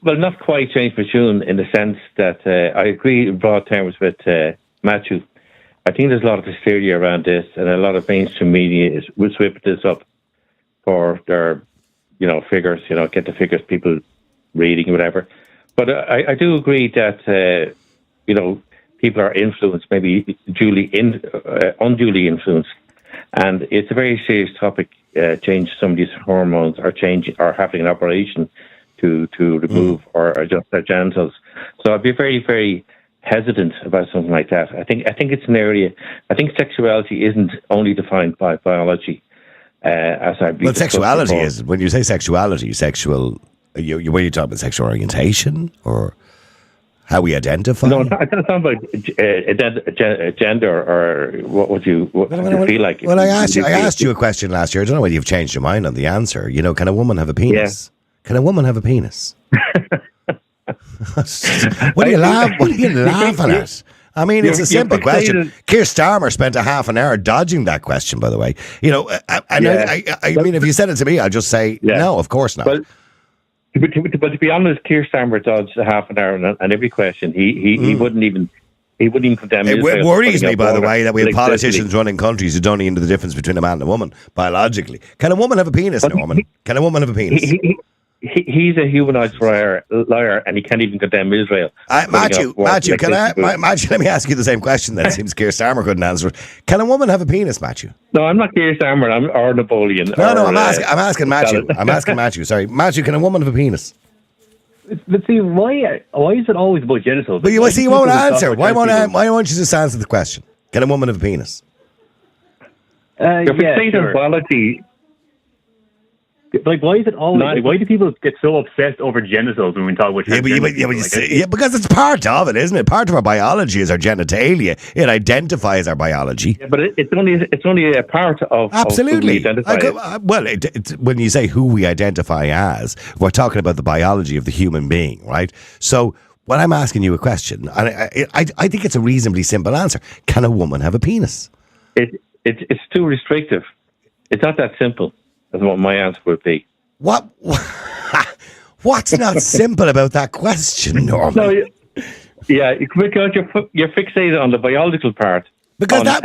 N: Well, not quite changed my tune in the sense that I agree in broad terms with Matthew. I think there's a lot of hysteria around this, and a lot of mainstream media will sweep this up for their, figures, get the figures, people reading, whatever. But I do agree that, people are influenced, maybe unduly influenced. And it's a very serious topic, change somebody's hormones or having an operation to remove or adjust their genitals. So I'd be very, very hesitant about something like that. I think it's an area, I think sexuality isn't only defined by biology.
A: Well, sexuality is, when you say sexuality, what are you talking about, sexual orientation or how we identify?
N: No, I'm talking about gender, or what would you feel like?
A: Well, I asked you a question last year. I don't know whether you've changed your mind on the answer. Can a woman have a penis? Yeah. Can a woman have a penis? What are you laughing at? I mean, it's a simple question. Keir Starmer spent a half an hour dodging that question, by the way. I mean, if you said it to me, I'd just say, no, of course not.
N: But to be honest, Keir Starmer dodged a half an hour on every question. He wouldn't even condemn Israel.
A: It worries me, by the way, that we have politicians running countries who don't even know the difference between a man and a woman, biologically. Can a woman have a penis, Norman? Can a woman have a penis?
N: He's a humanized liar, and he can't even condemn Israel.
A: Matthew, let me ask you the same question that it seems Keir Starmer couldn't answer. Can a woman have a penis, Matthew?
N: No, I'm not Keir Starmer, or Napoleon.
A: I'm asking Matthew. I'm asking Matthew. Sorry, Matthew, can a woman have a penis?
M: But see, why is it always about genitals?
A: But you won't answer. Why won't you just answer the question? Can a woman have a penis?
N: You're fixated on biology.
M: Like, why is it always? Why do people get so obsessed over genitals when we talk about?
A: Because it's part of it, isn't it? Part of our biology is our genitalia. It identifies our biology.
N: Yeah, but it's only a part of
A: absolutely.
N: Who we identify
A: when you say who we identify as, we're talking about the biology of the human being, right? So when I'm asking you a question, and I think it's a reasonably simple answer: can a woman have a penis?
N: It's too restrictive. It's not that simple. That's what my answer would be.
A: What's not simple about that question, Norman?
N: No, because you're fixated on the biological part.
A: Because that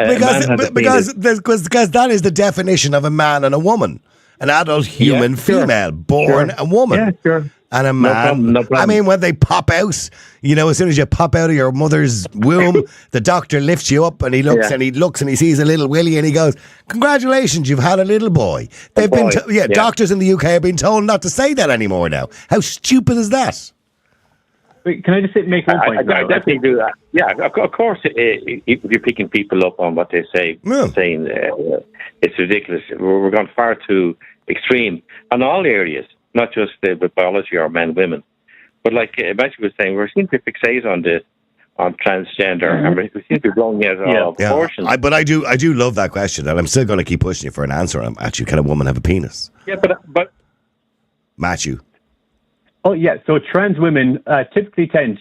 A: is the definition of a man and a woman. An adult human female, born a woman.
N: Yeah, sure.
A: And a man. No problem. I mean, when they pop out, as soon as you pop out of your mother's womb, the doctor lifts you up and he looks and he sees a little willy and he goes, "Congratulations, you've had a little boy." Doctors in the UK have been told not to say that anymore now. How stupid is that?
M: Wait, can I just make one point?
N: I definitely do that. Yeah, of course, if you're picking people up on what they say, saying it's ridiculous. We're gone far too extreme on all areas. Not just with biology or men, women, but like Matthew was saying, we seem to fixate on transgender, and we seem to be blowing it out of proportion.
A: But I do love that question, and I'm still going to keep pushing you for an answer. Matthew, can a woman have a penis?
N: Yeah, but
A: Matthew.
M: Oh yeah, so trans women typically tend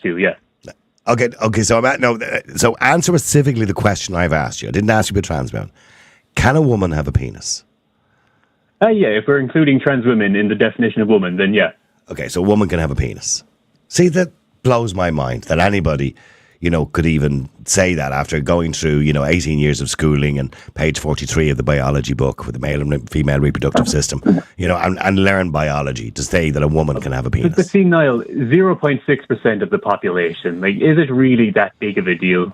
M: to, yeah.
A: Okay. So so answer specifically the question I've asked you. I didn't ask you about trans men. Can a woman have a penis?
M: Yeah, if we're including trans women in the definition of woman, then yeah.
A: Okay, so a woman can have a penis. See, that blows my mind that anybody, could even say that after going through, 18 years of schooling and page 43 of the biology book with the male and female reproductive system, and learn biology to say that a woman can have a penis.
M: But see, Niall, 0.6% of the population, is it really that big of a deal?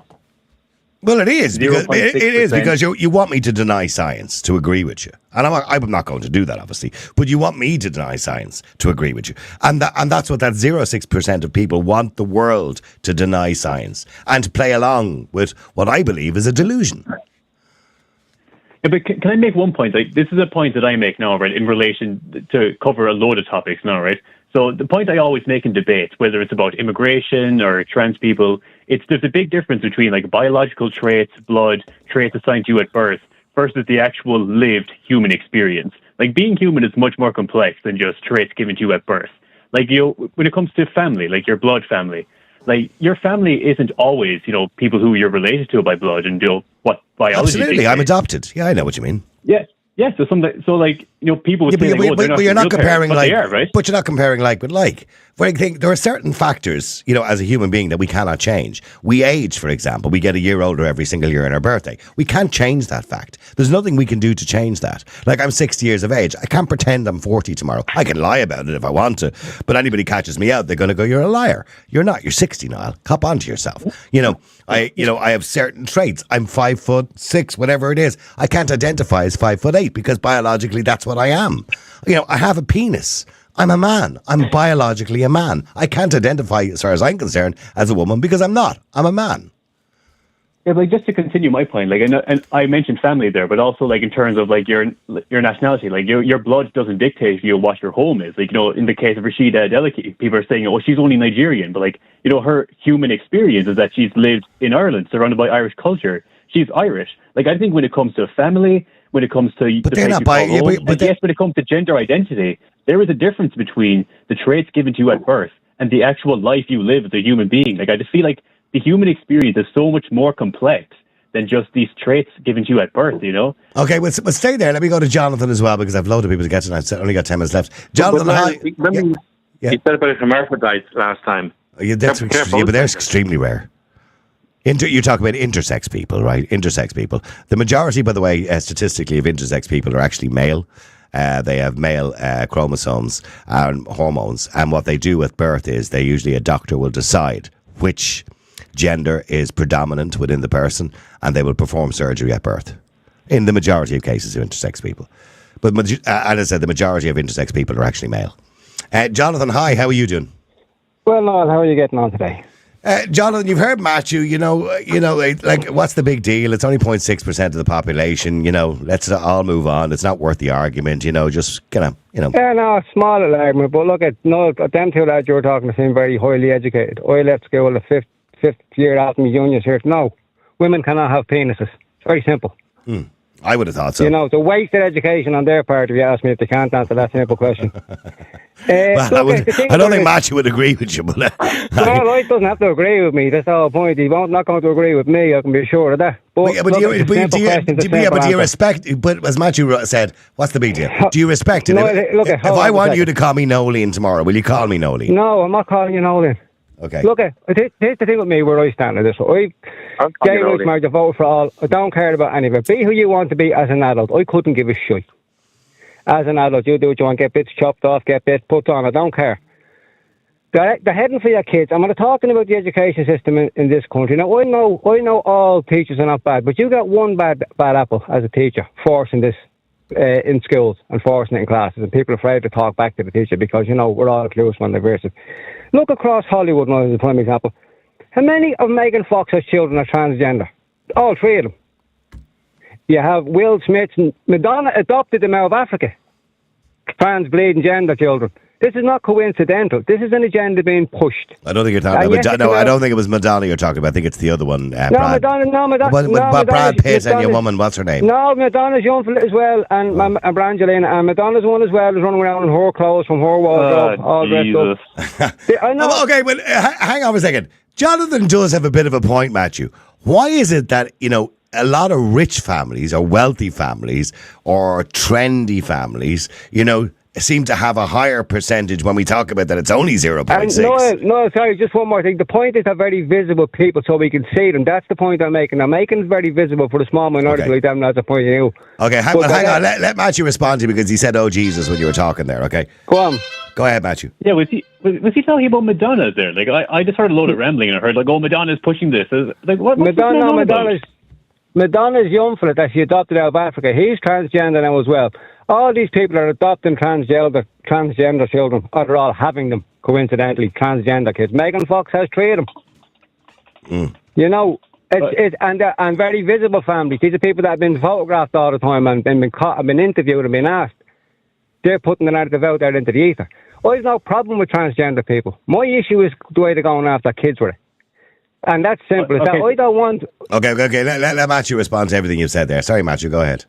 A: Well, it is because you want me to deny science to agree with you, and I'm not going to do that, obviously. But you want me to deny science to agree with you, and that's what that 0.6% of people want the world to deny science and to play along with what I believe is a delusion.
M: Yeah, but can I make one point? This is a point that I make now, right, in relation to cover a load of topics now, right? So the point I always make in debates, whether it's about immigration or trans people, there's a big difference between biological traits, blood, traits assigned to you at birth versus the actual lived human experience. Being human is much more complex than just traits given to you at birth. When it comes to family, your blood family, like your family isn't always, people who you're related to by blood and what biology.
A: Absolutely, I'm adopted. Yeah, I know what you mean.
M: Yeah. Yeah, people would say,
A: but you're not comparing
M: parents,
A: like,
M: they are, right?
A: But you're not comparing like with like. But I think there are certain factors, as a human being that we cannot change. We age, for example. We get a year older every single year in our birthday. We can't change that fact. There's nothing we can do to change that. Like, I'm 60 years of age. I can't pretend I'm 40 tomorrow. I can lie about it if I want to. But anybody catches me out, they're going to go, you're a liar. You're not. You're 60, Niall. Cop on to yourself. I have certain traits. I'm 5'6", whatever it is. I can't identify as 5'8" because biologically that's what I am. I have a penis. I'm a man. I'm biologically a man. I can't identify, as far as I'm concerned, as a woman because I'm not. I'm a man.
M: Yeah, but just to continue my point, like, and I mentioned family there, but also like in terms of like your nationality, like your blood doesn't dictate what your home is. Like, in the case of Rashida Adeleke, people are saying, she's only Nigerian, but like, her human experience is that she's lived in Ireland, surrounded by Irish culture. She's Irish. Like, I think when it comes to family, when it comes to when it comes to gender identity, there is a difference between the traits given to you at birth and the actual life you live as a human being. Like, I just feel like the human experience is so much more complex than just these traits given to you at birth,
A: Okay, well, stay there. Let me go to Jonathan as well, because I've loads of people to get to. I've only got 10 minutes left. Jonathan,
N: you said about hermaphrodites last time.
A: But they're extremely rare. You talk about intersex people, right? Intersex people. The majority, by the way, statistically, of intersex people are actually male. They have male chromosomes and hormones. And what they do at birth is a doctor will decide which gender is predominant within the person, and they will perform surgery at birth. In the majority of cases of intersex people. But as I said, the majority of intersex people are actually male. Jonathan, hi, how are you doing?
J: Well, Noel, how are you getting on today?
A: Jonathan, you've heard Matthew, like, what's the big deal? It's only 0.6% of the population, let's all move on. It's not worth the argument, just kind of,
J: Yeah, no, a small argument, but look at, them two lads you were talking to seem very highly educated. I left school the fifth year after my junior year. No, women cannot have penises. It's very simple.
A: I would have thought so.
J: It's a wasted education on their part if you ask me if they can't answer that simple question.
A: I don't think Matthew would agree with you, but
J: Lloyd doesn't have to agree with me. That's the whole point. He's not going to agree with me. I can be sure of that. But
A: do you respect? But as Matthew said, what's the big deal? Do you respect it? If I want you to call me Nolene tomorrow, will you call me Nolene?
J: No, I'm not calling you Nolene.
A: Okay.
J: Look, here's the thing with me where I stand on this. Gay rights marriage, I vote for all. I don't care about any of it. Be who you want to be as an adult. I couldn't give a shit. As an adult, you do what you want. Get bits chopped off, get bits put on. I don't care. They're heading for your kids. I'm not talking about the education system in this country. Now, I know all teachers are not bad, but you got one bad apple as a teacher, forcing this in schools and forcing it in classes, and people are afraid to talk back to the teacher because, we're all clueless when they're versus. Look across Hollywood now as a prime example. How many of Megan Fox's children are transgender? All three of them. You have Will Smith's, Madonna adopted them out of Africa. Trans, bleeding gender children. This is not coincidental. This is an agenda being pushed.
A: I don't think you're talking about Madonna. No, I don't think it was Madonna you're talking about. I think it's the other one. Brad.
J: Madonna.
A: Brad Pitt and your woman, what's her name?
J: No, Madonna's young as well, and Brangelina, and Madonna's one as well is running around in her clothes from her wardrobe, all dressed up. I know.
A: Okay, but hang on a second. Jonathan does have a bit of a point, Matthew. Why is it that, a lot of rich families or wealthy families or trendy families, seem to have a higher percentage when we talk about that it's only 0.6?
J: No, sorry, just one more thing. The point is they're very visible people so we can see them. That's the point I'm making. I'm making it very visible for the small minority like them. That's the point of view.
A: Okay, hang on. Let Matthew respond to you because he said, oh, Jesus, when you were talking there, okay?
J: Go on.
A: Go ahead, Matthew.
M: Yeah, was he talking about Madonna there? Like, I just heard a load of rambling and I heard, like, Madonna's pushing this. Like, what?
J: Madonna's young fella that she adopted out of Africa. He's transgender now as well. All these people are adopting transgender children, or they're all having them, coincidentally, transgender kids. Megan Fox has three of them. And very visible families. These are people that have been photographed all the time and been caught and been interviewed and been asked. They're putting the narrative out there into the ether. I have no problem with transgender people. My issue is the way they're going after kids with it. And that's simple. I don't want...
A: Okay. Let Matthew respond to everything you've said there. Sorry, Matthew, go ahead.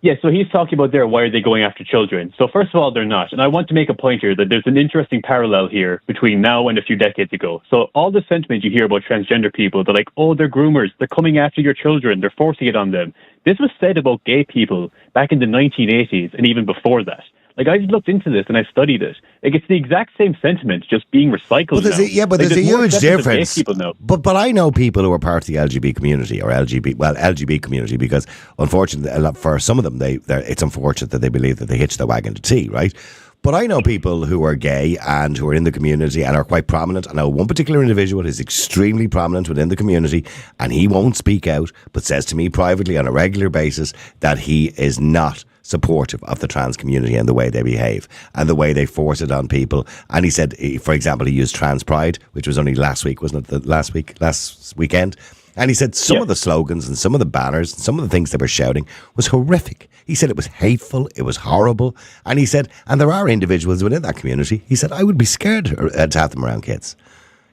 M: Yeah, so he's talking about there, why are they going after children? So first of all, they're not. And I want to make a point here that there's an interesting parallel here between now and a few decades ago. So all the sentiment you hear about transgender people, they're like, oh, they're groomers, they're coming after your children, they're forcing it on them. This was said about gay people back in the 1980s and even before that. Like, I looked into this and I studied it. Like, it's the exact same sentiment, just being recycled.
A: But there's there's a huge difference.
M: People know.
A: But I know people who are part of the LGBT community or LGBT community, because unfortunately, for some of them, it's unfortunate that they believe that they hitch the wagon to tea, right? But I know people who are gay and who are in the community and are quite prominent. I know one particular individual is extremely prominent within the community, and he won't speak out, but says to me privately on a regular basis that he is not supportive of the trans community and the way they behave and the way they force it on people. And he said, for example, he used Trans Pride, which was only last week, wasn't it? Last weekend. And he said some of the slogans and some of the banners and some of the things they were shouting was horrific. He said it was hateful, it was horrible. And he said, and there are individuals within that community, he said, I would be scared to have them around kids.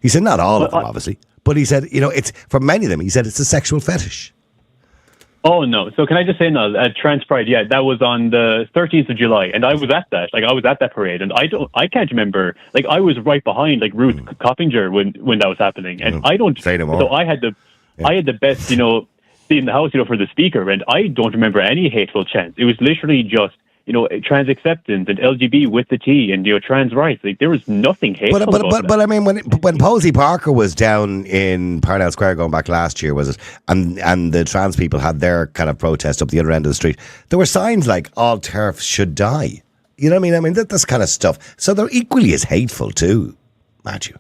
A: He said, not all of them, obviously. But he said, it's for many of them, he said it's a sexual fetish.
M: Oh, no. So can I just say, no, Trans Pride, yeah, that was on the 13th of July. And I was at that. Like, I was at that parade. And I can't remember. Like, I was right behind, like, Ruth Coppinger when that was happening. And I don't.
A: Say no more.
M: So I had the best, seat in the house, for the speaker. And I don't remember any hateful chants. It was literally just, trans acceptance and LGBT with the T and, trans rights. Like, there was nothing hateful about that.
A: But I mean, when Posey Parker was down in Parnell Square going back last year, was it? And the trans people had their kind of protest up the other end of the street. There were signs like all TERFs should die. You know what I mean? I mean, that's kind of stuff. So they're equally as hateful too, Matthew.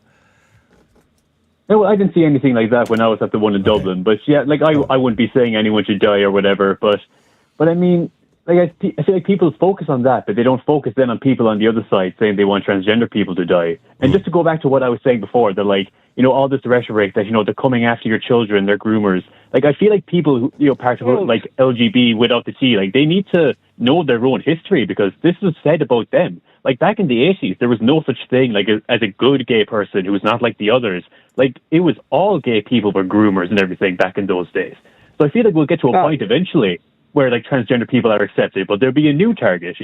M: No, I didn't see anything like that when I was at the one in Dublin. But yeah, like I wouldn't be saying anyone should die or whatever. But I mean, like I feel like people focus on that, but they don't focus then on people on the other side saying they want transgender people to die. And just to go back to what I was saying before, they're like, all this rhetoric that, they're coming after your children, they're groomers. Like, I feel like people who, part of like LGBT without the T, like, they need to know their own history because this was said about them. Like, back in the 80s, there was no such thing like as a good gay person who was not like the others. Like, it was all gay people were groomers and everything back in those days. So I feel like we'll get to a point eventually where, like, transgender people are accepted, but there'll be a new target,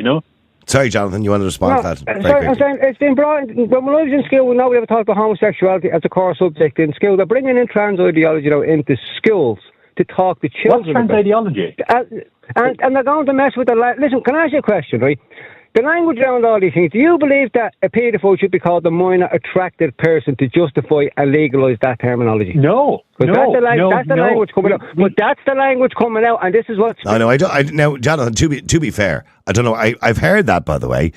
A: Sorry, Jonathan, you want to respond to that?
J: I'm saying it's been brought when I was in school, nobody ever talked about homosexuality as a core subject in school. They're bringing in trans ideology now into schools to talk to children.
M: What's trans ideology?
J: And they're going to mess with the... Listen, can I ask you a question, right? The language around all these things, do you believe that a paedophile should be called a minor attracted person to justify and legalise that terminology?
M: No.
J: That's the language coming out. But that's the language coming out, and this is what's...
A: No, I don't. Now, Jonathan, to be fair, I don't know. I've heard that, by the way,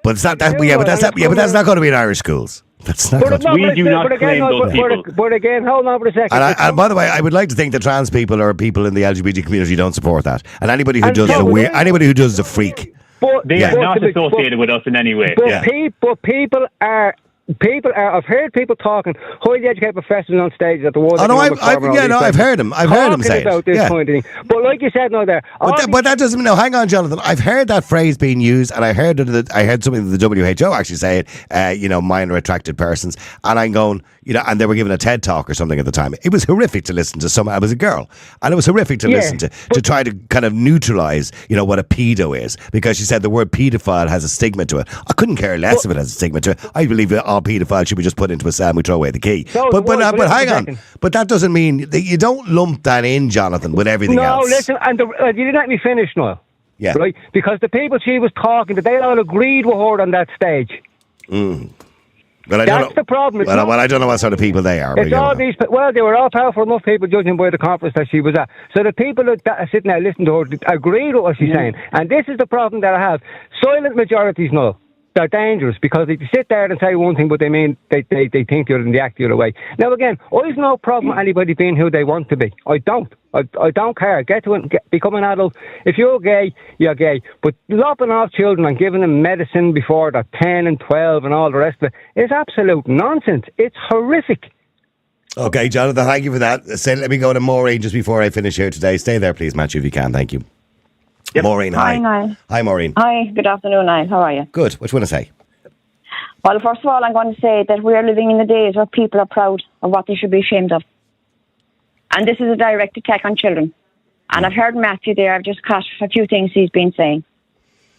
A: but it's not that. But that's not going to be in Irish schools. That's not.
M: We do not claim those people.
J: But again, hold on for a second.
A: And by the way, I would like to think that trans people or people in the LGBT community don't support that, and anybody who does is a freak.
M: But they are not associated with us in any way.
J: But people are. I've heard people talking, highly educated professionals on stage at the World.
A: I've heard them. I've heard them say
J: about this kind of thing. But like you said, there.
A: But that doesn't. No, hang on, Jonathan. I've heard that phrase being used, and I heard something that the WHO actually say it. Minor attracted persons, and I'm going. And they were giving a TED talk or something at the time. It was horrific to listen to. I was a girl, and it was horrific to listen to try to kind of neutralise, what a pedo is, because she said the word paedophile has a stigma to it. I couldn't care less if it has a stigma to it. I believe all paedophiles should be just put into a cell and we throw away the key. But hang on. But that doesn't mean that you don't lump that in, Jonathan, with everything else.
J: No, listen, and you didn't let me finish, Niall.
A: Yeah.
J: Right? Because the people she was talking to, they all agreed with her on that stage.
A: But
J: that's the problem.
A: I don't know what sort of people they are.
J: It's all these. Well, they were all powerful enough people, judging by the conference that she was at. So the people that are sitting there listening to her agreed with what she's saying. And this is the problem that I have. Silent majorities know. They're dangerous because if you sit there and say one thing, but they mean they think the other and they act the other way. Now again, I've no problem with anybody being who they want to be. I don't. I don't care. Get to it. Become an adult. If you're gay, you're gay. But lopping off children and giving them medicine before they're 10 and 12 and all the rest of it is absolute nonsense. It's horrific.
A: Okay, Jonathan, thank you for that. Let me go to Maureen just before I finish here today. Stay there, please, Matthew, if you can. Thank you. Yep. Maureen, hi.
O: Hi, Niall.
A: Hi, Maureen.
O: Hi, good afternoon, Niall. How are you?
A: Good. What do you want to say?
O: Well, first of all, I'm going to say that we are living in the days where people are proud of what they should be ashamed of. And this is a direct attack on children. And I've heard Matthew there. I've just caught a few things he's been saying.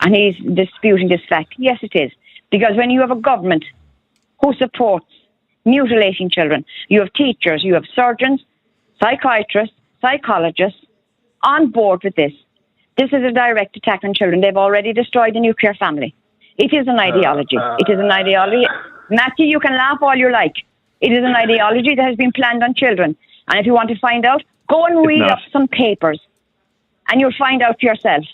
O: And he's disputing this fact. Yes, it is. Because when you have a government who supports mutilating children, you have teachers, you have surgeons, psychiatrists, psychologists on board with this. This is a direct attack on children. They've already destroyed the nuclear family. It is an ideology. It is an ideology. Matthew, you can laugh all you like. It is an ideology that has been planned on children. And if you want to find out, go and read up some papers and you'll find out for yourself.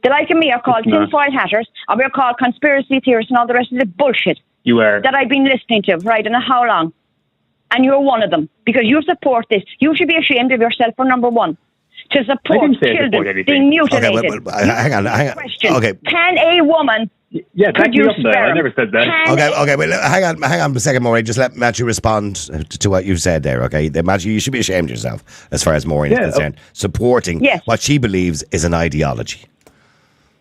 O: The like of me are called tinfoil hatters, or we're called conspiracy theorists and all the rest of the bullshit that I've been listening to, right, and how long. And you're one of them, because you support this. You should be ashamed of yourself, for number one, to support children being mutilated.
A: Okay, hang on.
O: Question.
A: Okay.
O: Can a woman produce sperm?
M: I never said that.
A: Okay, wait, hang on a second, Maureen. Just let Matthew respond to what you've said there, okay? Matthew, you should be ashamed of yourself, as far as Maureen is concerned, supporting what she believes is an ideology.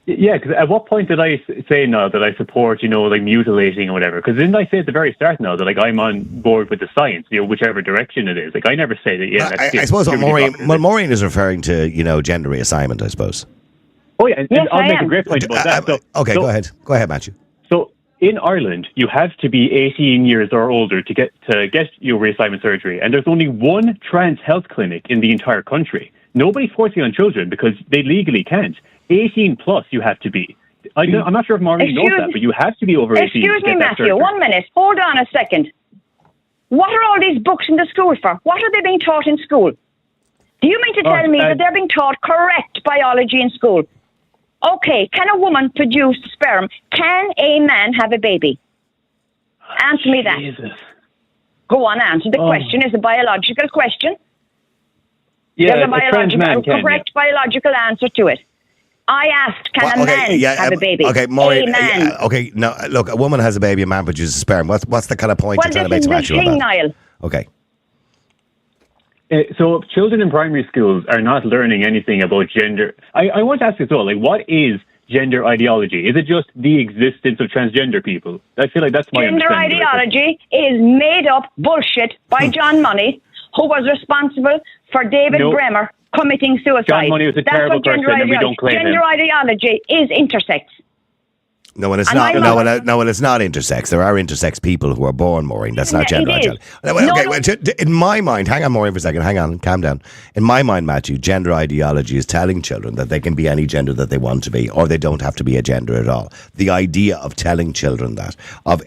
M: Yeah, because at what point did I say now that I support, like mutilating or whatever? Because didn't I say at the very start now that I'm on board with the science, whichever direction it is? I never say that.
A: I suppose what Maureen is referring to, gender reassignment, I suppose.
M: Oh yeah, and I'll make a great point about that.
A: Go ahead, Matthew.
M: So in Ireland, you have to be 18 years or older to get your reassignment surgery, and there's only one trans health clinic in the entire country. Nobody's forcing on children because they legally can't. 18 plus you have to be. I'm not sure if Maureen knows that, but you have to be over 18.
O: Excuse me, Matthew, 1 minute. Hold on a second. What are all these books in the school for? What are they being taught in school? Do you mean to tell me that they're being taught correct biology in school? Okay, can a woman produce sperm? Can a man have a baby? Answer me that.
M: Jesus.
O: Go on, answer the question. It's a biological question.
M: Yeah,
O: there's a correct biological answer to it. I asked, can a man have a baby?
A: Okay, Maureen.
O: A man.
A: Okay, no, look, a woman has a baby, a man produces sperm. What's the kind of point you're trying to make to Matthew on that?
O: Niall.
A: Okay.
M: So children in primary schools are not learning anything about gender. I want to ask as well, what is gender ideology? Is it just the existence of transgender people? I feel like that's my
O: gender ideology is made up bullshit by John Money, who was responsible for David Bremer committing suicide.
M: John Money was a terrible person, and we don't claim him.
O: Gender ideology is intersex.
A: No, and it's not. No, and it's not intersex. There are intersex people who are born, Maureen. That's not gender ideology. In my mind, hang on, Maureen, for a second. Hang on, calm down. In my mind, Matthew, gender ideology is telling children that they can be any gender that they want to be, or they don't have to be a gender at all. The idea of telling children that, of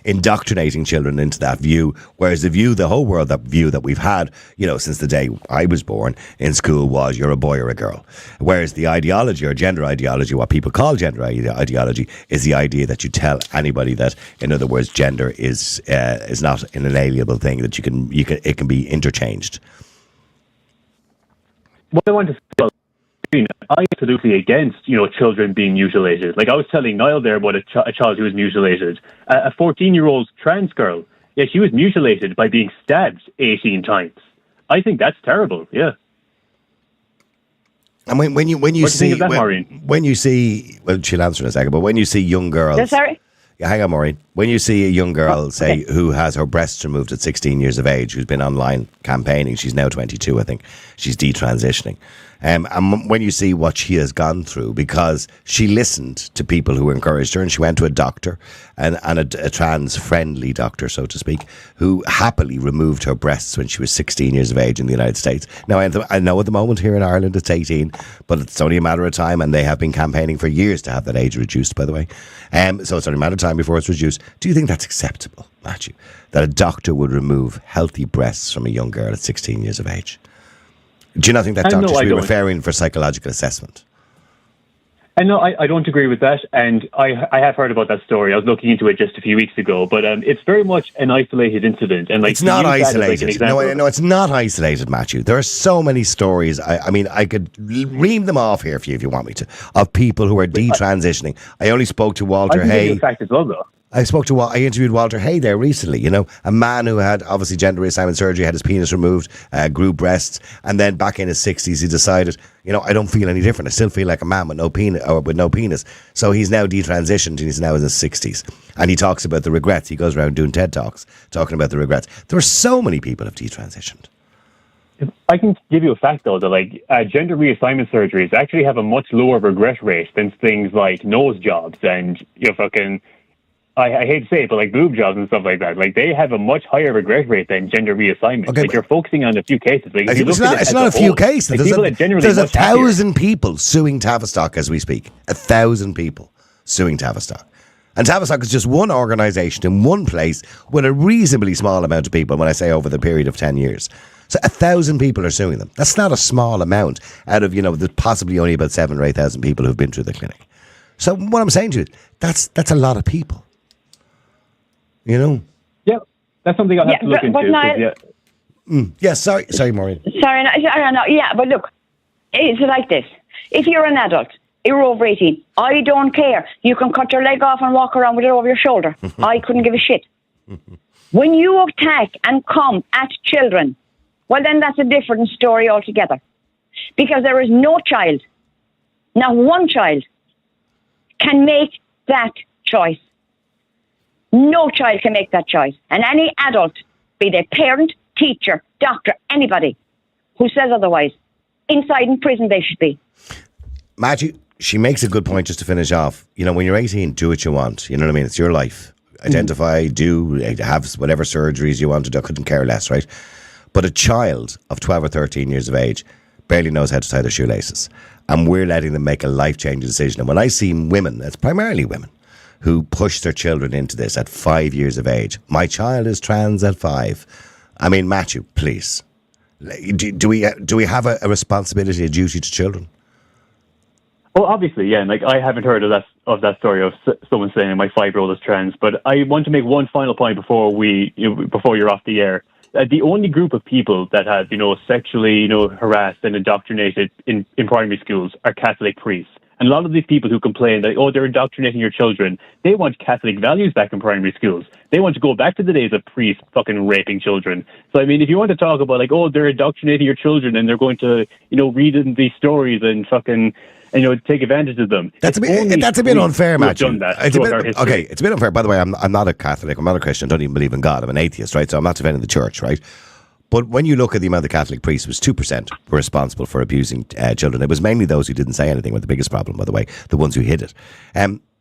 A: indoctrinating children into that view, whereas the whole world, that view that we've had, since the day I was born in school was you're a boy or a girl. Whereas the ideology or gender ideology, what people call gender ideology, is the idea that you tell anybody that, in other words, gender is not an inalienable thing, that it can be interchanged.
M: What I want to say, I'm absolutely against children being mutilated. I was telling Niall there about a child who was mutilated, a 14-year-old trans girl. Yeah, she was mutilated by being stabbed 18 times. I think that's terrible. Yeah.
A: And when you see well, she'll answer in a second, but when you see young girls,
O: sorry.
A: Yeah, hang on, Maureen. When you see a young girl, say, who has her breasts removed at 16 years of age, who's been online campaigning, she's now 22, I think, she's detransitioning. And when you see what she has gone through, because she listened to people who encouraged her, and she went to a doctor, and a trans-friendly doctor, so to speak, who happily removed her breasts when she was 16 years of age in the United States. Now, I know at the moment here in Ireland it's 18, but it's only a matter of time, and they have been campaigning for years to have that age reduced, by the way. So it's only a matter of time before it's reduced. Do you think that's acceptable, Matthew, that a doctor would remove healthy breasts from a young girl at 16 years of age? Do you not think that doctor should be referring for psychological assessment?
M: And no, I don't agree with that. And I have heard about that story. I was looking into it just a few weeks ago. But it's very much an isolated incident. And
A: it's not isolated. No, it's not isolated, Matthew. There are so many stories. I mean, I could ream them off here for you if you want me to, of people who are detransitioning. I only spoke to Walter Hay.
M: Fact as well, though.
A: I interviewed Walter Hay there recently, a man who had obviously gender reassignment surgery, had his penis removed, grew breasts, and then back in his 60s he decided, I don't feel any different. I still feel like a man with no penis. So he's now detransitioned and he's now in his 60s. And he talks about the regrets. He goes around doing TED Talks talking about the regrets. There are so many people who have detransitioned.
M: I can give you a fact though that like gender reassignment surgeries actually have a much lower regret rate than things like nose jobs and fucking. I hate to say it, but like boob jobs and stuff like that, like they have a much higher regret rate than gender reassignment.
A: Okay,
M: like you're focusing on a few cases. Like
A: it's not a few cases.
M: Like,
A: there's 1,000 people suing Tavistock as we speak. 1,000 people suing Tavistock. And Tavistock is just one organisation in one place with a reasonably small amount of people, when I say over the period of 10 years. So 1,000 people are suing them. That's not a small amount out of, there's possibly only about 7,000 or 8,000 people who've been through the clinic. So what I'm saying to you, that's a lot of people.
M: Yeah, that's something I'll have to look into. Sorry,
A: Maureen.
O: Sorry, no, yeah, but look, it's like this. If you're an adult, you're over 18, I don't care. You can cut your leg off and walk around with it over your shoulder. I couldn't give a shit. When you attack and come at children, well, then that's a different story altogether. Because there is no child, not one child, can make that choice. No child can make that choice. And any adult, be they parent, teacher, doctor, anybody who says otherwise, inside in prison they should be.
A: Matthew, she makes a good point just to finish off. When you're 18, do what you want. You know what I mean? It's your life. Identify, do, have whatever surgeries you want to do. I couldn't care less, right? But a child of 12 or 13 years of age barely knows how to tie their shoelaces. And we're letting them make a life-changing decision. And when I see women, it's primarily women, who push their children into this at 5 years of age. My child is trans at 5. I mean, Matthew, please. Do we have a responsibility, a duty to children?
M: Well, obviously, yeah. And like I haven't heard of that story of someone saying my 5-year-old is trans. But I want to make one final point before you're off the air. The only group of people that have sexually harassed and indoctrinated in primary schools are Catholic priests. And a lot of these people who complain that, they're indoctrinating your children, they want Catholic values back in primary schools. They want to go back to the days of priests fucking raping children. So, I mean, if you want to talk about, they're indoctrinating your children and they're going to, read in these stories and fucking, take advantage of them.
A: That's a bit unfair, Matthew. It's a bit unfair. By the way, I'm not a Catholic, I'm not a Christian, I don't even believe in God. I'm an atheist, right? So I'm not defending the church, right? But when you look at the amount of Catholic priests, it was 2% were responsible for abusing children. It was mainly those who didn't say anything were the biggest problem, by the way, the ones who hid it.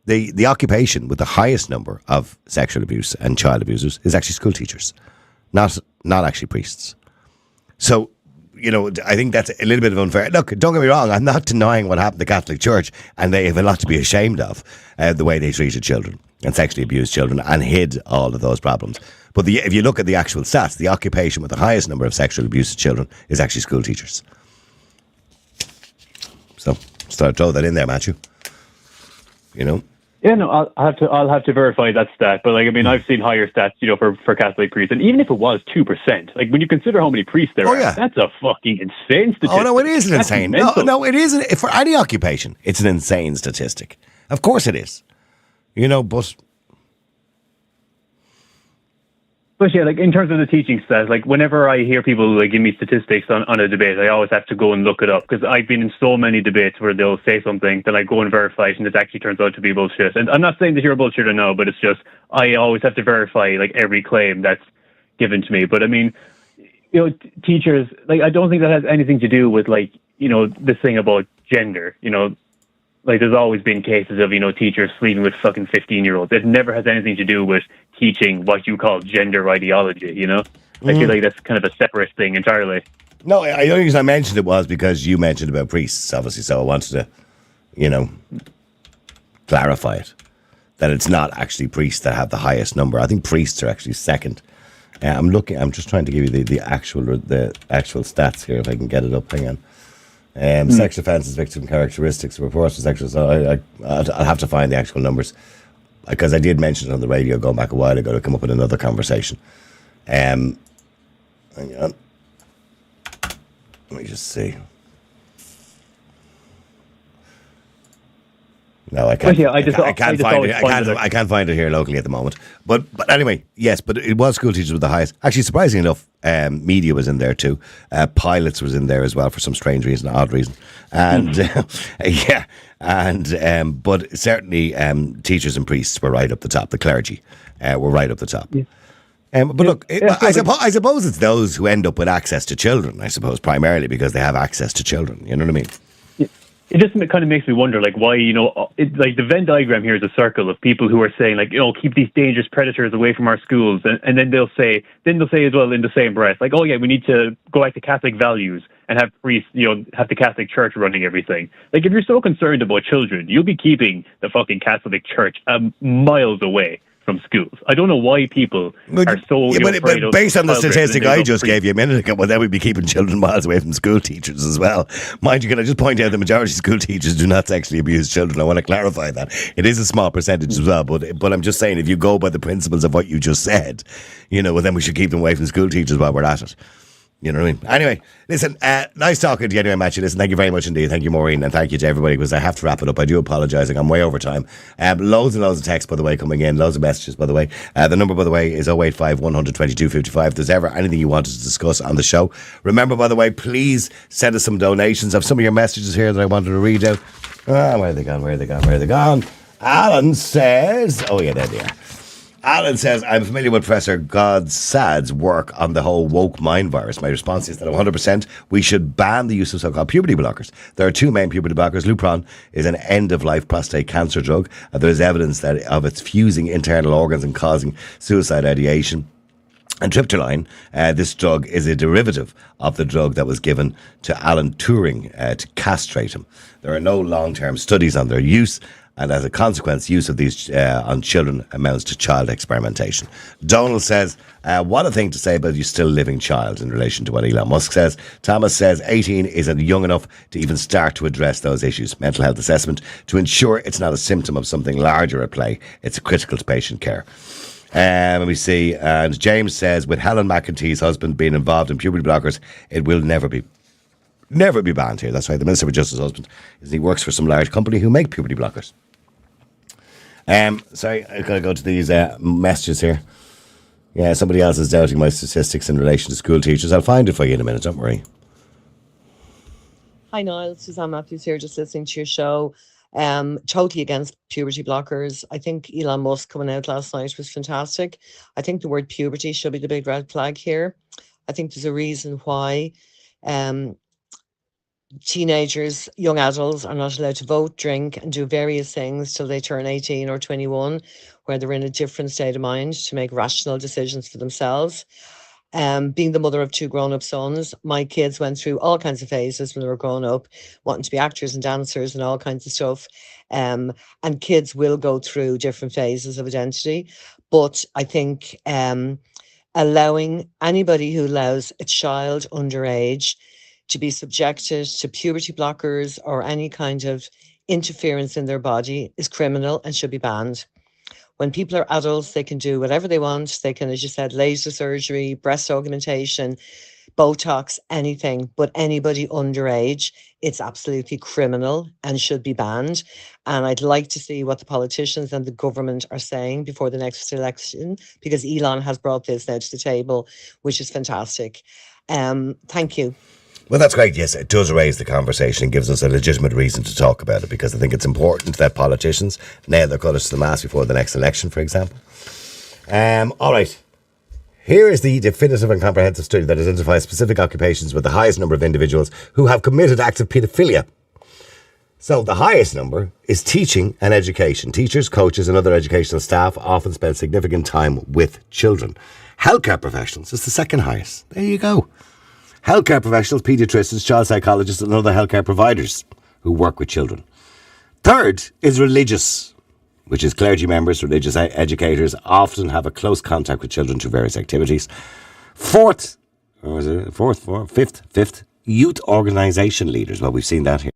A: The occupation with the highest number of sexual abuse and child abusers is actually school teachers, not actually priests. So, I think that's a little bit of unfair. Look, don't get me wrong, I'm not denying what happened to the Catholic Church, and they have a lot to be ashamed of, the way they treated children and sexually abused children and hid all of those problems. But if you look at the actual stats, the occupation with the highest number of sexual abuse of children is actually school teachers. So, just thought I'd throw that in there, Matthew.
M: Yeah, no, I'll have to verify that stat. But I've seen higher stats, for Catholic priests, and even if it was 2%, when you consider how many priests there are, that's a fucking insane statistic.
A: Oh no, it isn't insane. No, it isn't. For any occupation, it's an insane statistic. Of course, it is.
M: But yeah, in terms of the teaching stats, whenever I hear people give me statistics on a debate, I always have to go and look it up, because I've been in so many debates where they'll say something, then I go and verify it, and it actually turns out to be bullshit. And I'm not saying that you're a bullshitter now, but it's just I always have to verify every claim that's given to me. But I mean, teachers, I don't think that has anything to do with this thing about gender. There's always been cases of, teachers sleeping with fucking 15-year-olds. It never has anything to do with teaching what you call gender ideology, I feel like that's kind of a separate thing entirely.
A: No, the only reason I mentioned it was because you mentioned about priests, obviously, so I wanted to, clarify it. That it's not actually priests that have the highest number. I think priests are actually second. I'm just trying to give you the actual stats here, if I can get it up. Hang on. Sex offences, victim characteristics, reports of sexual. So I'll have to find the actual numbers, because I did mention it on the radio going back a while ago to come up with another conversation. Hang on. Let me just see. No, I can't. I can't find it. I can't find it here locally at the moment. But anyway, yes. But it was school teachers with the highest. Actually, surprisingly enough, media was in there too. Pilots was in there as well for some strange reason, odd reason. And but certainly teachers and priests were right up the top. The clergy were right up the top. Yeah. But look, I suppose it's those who end up with access to children, I suppose, primarily because they have access to children. You know what I mean?
M: It just kind of makes me wonder, like, why, like the Venn diagram here is a circle of people who are saying, like, keep these dangerous predators away from our schools. And then they'll say as well in the same breath, like, oh yeah, we need to go back to Catholic values and have priests, have the Catholic Church running everything. Like, if you're so concerned about children, you'll be keeping the fucking Catholic Church miles away from schools. I don't know why people are so afraid of.
A: Based on the statistic I just gave you a minute ago, well, then we'd be keeping children miles away from school teachers as well. Mind you, can I just point out the majority of school teachers do not sexually abuse children? I want to clarify that. It is a small percentage as well, but I'm just saying, if you go by the principles of what you just said, well, then we should keep them away from school teachers while we're at it. You know what I mean? Anyway, listen, nice talking to you anyway, Matthew. Listen, thank you very much indeed. Thank you, Maureen, and thank you to everybody, because I have to wrap it up. I do apologise. I'm way over time. Loads and loads of texts, by the way, coming in. Loads of messages, by the way. The number, by the way, is 085 122 55. If there's ever anything you wanted to discuss on the show, remember, by the way, please send us some donations. I have some of your messages here that I wanted to read out. Where are they gone? Alan says... Oh, yeah, there they are. Alan says, I'm familiar with Professor Godsad's work on the whole woke mind virus. My response is that 100% we should ban the use of so-called puberty blockers. There are two main puberty blockers. Lupron is an end-of-life prostate cancer drug. There is evidence that of its fusing internal organs and causing suicide ideation. And triptyline, this drug is a derivative of the drug that was given to Alan Turing to castrate him. There are no long-term studies on their use, and as a consequence, use of these on children amounts to child experimentation. Donald says, what a thing to say about you still living child in relation to what Elon Musk says. Thomas says, 18 isn't young enough to even start to address those issues. Mental health assessment to ensure it's not a symptom of something larger at play. It's critical to patient care. Let me see. And James says, with Helen McEntee's husband being involved in puberty blockers, it will never be banned here. That's right. The Minister for Justice's husband he works for some large company who make puberty blockers. Sorry, I've got to go to these messages here. Yeah, somebody else is doubting my statistics in relation to school teachers. I'll find it for you in a minute, don't worry.
P: Hi, Niall. Suzanne Matthews here, just listening to your show. Totally against puberty blockers. I think Elon Musk coming out last night was fantastic. I think the word puberty should be the big red flag here. I think there's a reason why teenagers, young adults are not allowed to vote, drink and do various things till they turn 18 or 21, where they're in a different state of mind to make rational decisions for themselves. Being the mother of two grown-up sons, my kids went through all kinds of phases when they were growing up, wanting to be actors and dancers and all kinds of stuff. And kids will go through different phases of identity. But I think allowing anybody who allows a child underage to be subjected to puberty blockers or any kind of interference in their body is criminal and should be banned. When people are adults, they can do whatever they want. They can, as you said, laser surgery, breast augmentation, Botox, anything. But anybody underage, it's absolutely criminal and should be banned. And I'd like to see what the politicians and the government are saying before the next election, because Elon has brought this now to the table, which is fantastic. Thank you.
A: Well, that's great. Yes, it does raise the conversation and gives us a legitimate reason to talk about it, because I think it's important that politicians nail their colours to the mast before the next election, for example. All right. Here is the definitive and comprehensive study that identifies specific occupations with the highest number of individuals who have committed acts of paedophilia. So the highest number is teaching and education. Teachers, coaches and other educational staff often spend significant time with children. Healthcare professionals is the second highest. There you go. Healthcare professionals, paediatricians, child psychologists and other healthcare providers who work with children. Third is religious, which is clergy members, religious educators often have a close contact with children through various activities. Fifth, youth organisation leaders. Well, we've seen that here.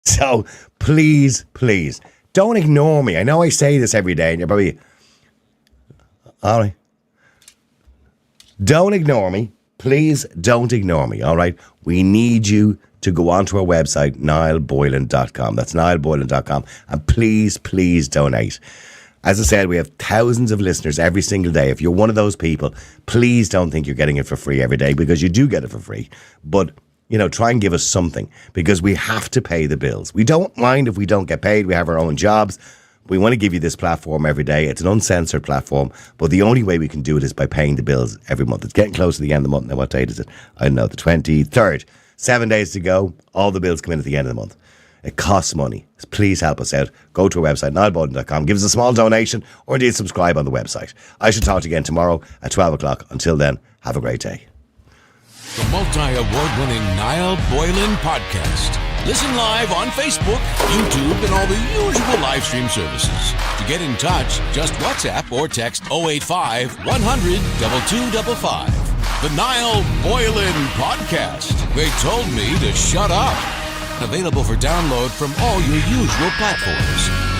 A: So please, please, don't ignore me. I know I say this every day and you're probably, all right. Don't ignore me. Please don't ignore me, all right? We need you to go onto our website, niallboylan.com. That's niallboylan.com. And please, please donate. As I said, we have thousands of listeners every single day. If you're one of those people, please don't think you're getting it for free every day, because you do get it for free. But, try and give us something, because we have to pay the bills. We don't mind if we don't get paid. We have our own jobs. We want to give you this platform every day. It's an uncensored platform, but the only way we can do it is by paying the bills every month. It's getting close to the end of the month. Now, what date is it? I don't know, the 23rd. 7 days to go. All the bills come in at the end of the month. It costs money. Please help us out. Go to our website, niallboylan.com. Give us a small donation, or indeed subscribe on the website. I shall talk to you again tomorrow at 12 o'clock. Until then, have a great day.
Q: The multi-award-winning Niall Boylan Podcast. Listen live on Facebook, YouTube, and all the usual live stream services. To get in touch, just WhatsApp or text 085 100 2255. The Niall Boylan Podcast. They told me to shut up. Available for download from all your usual platforms.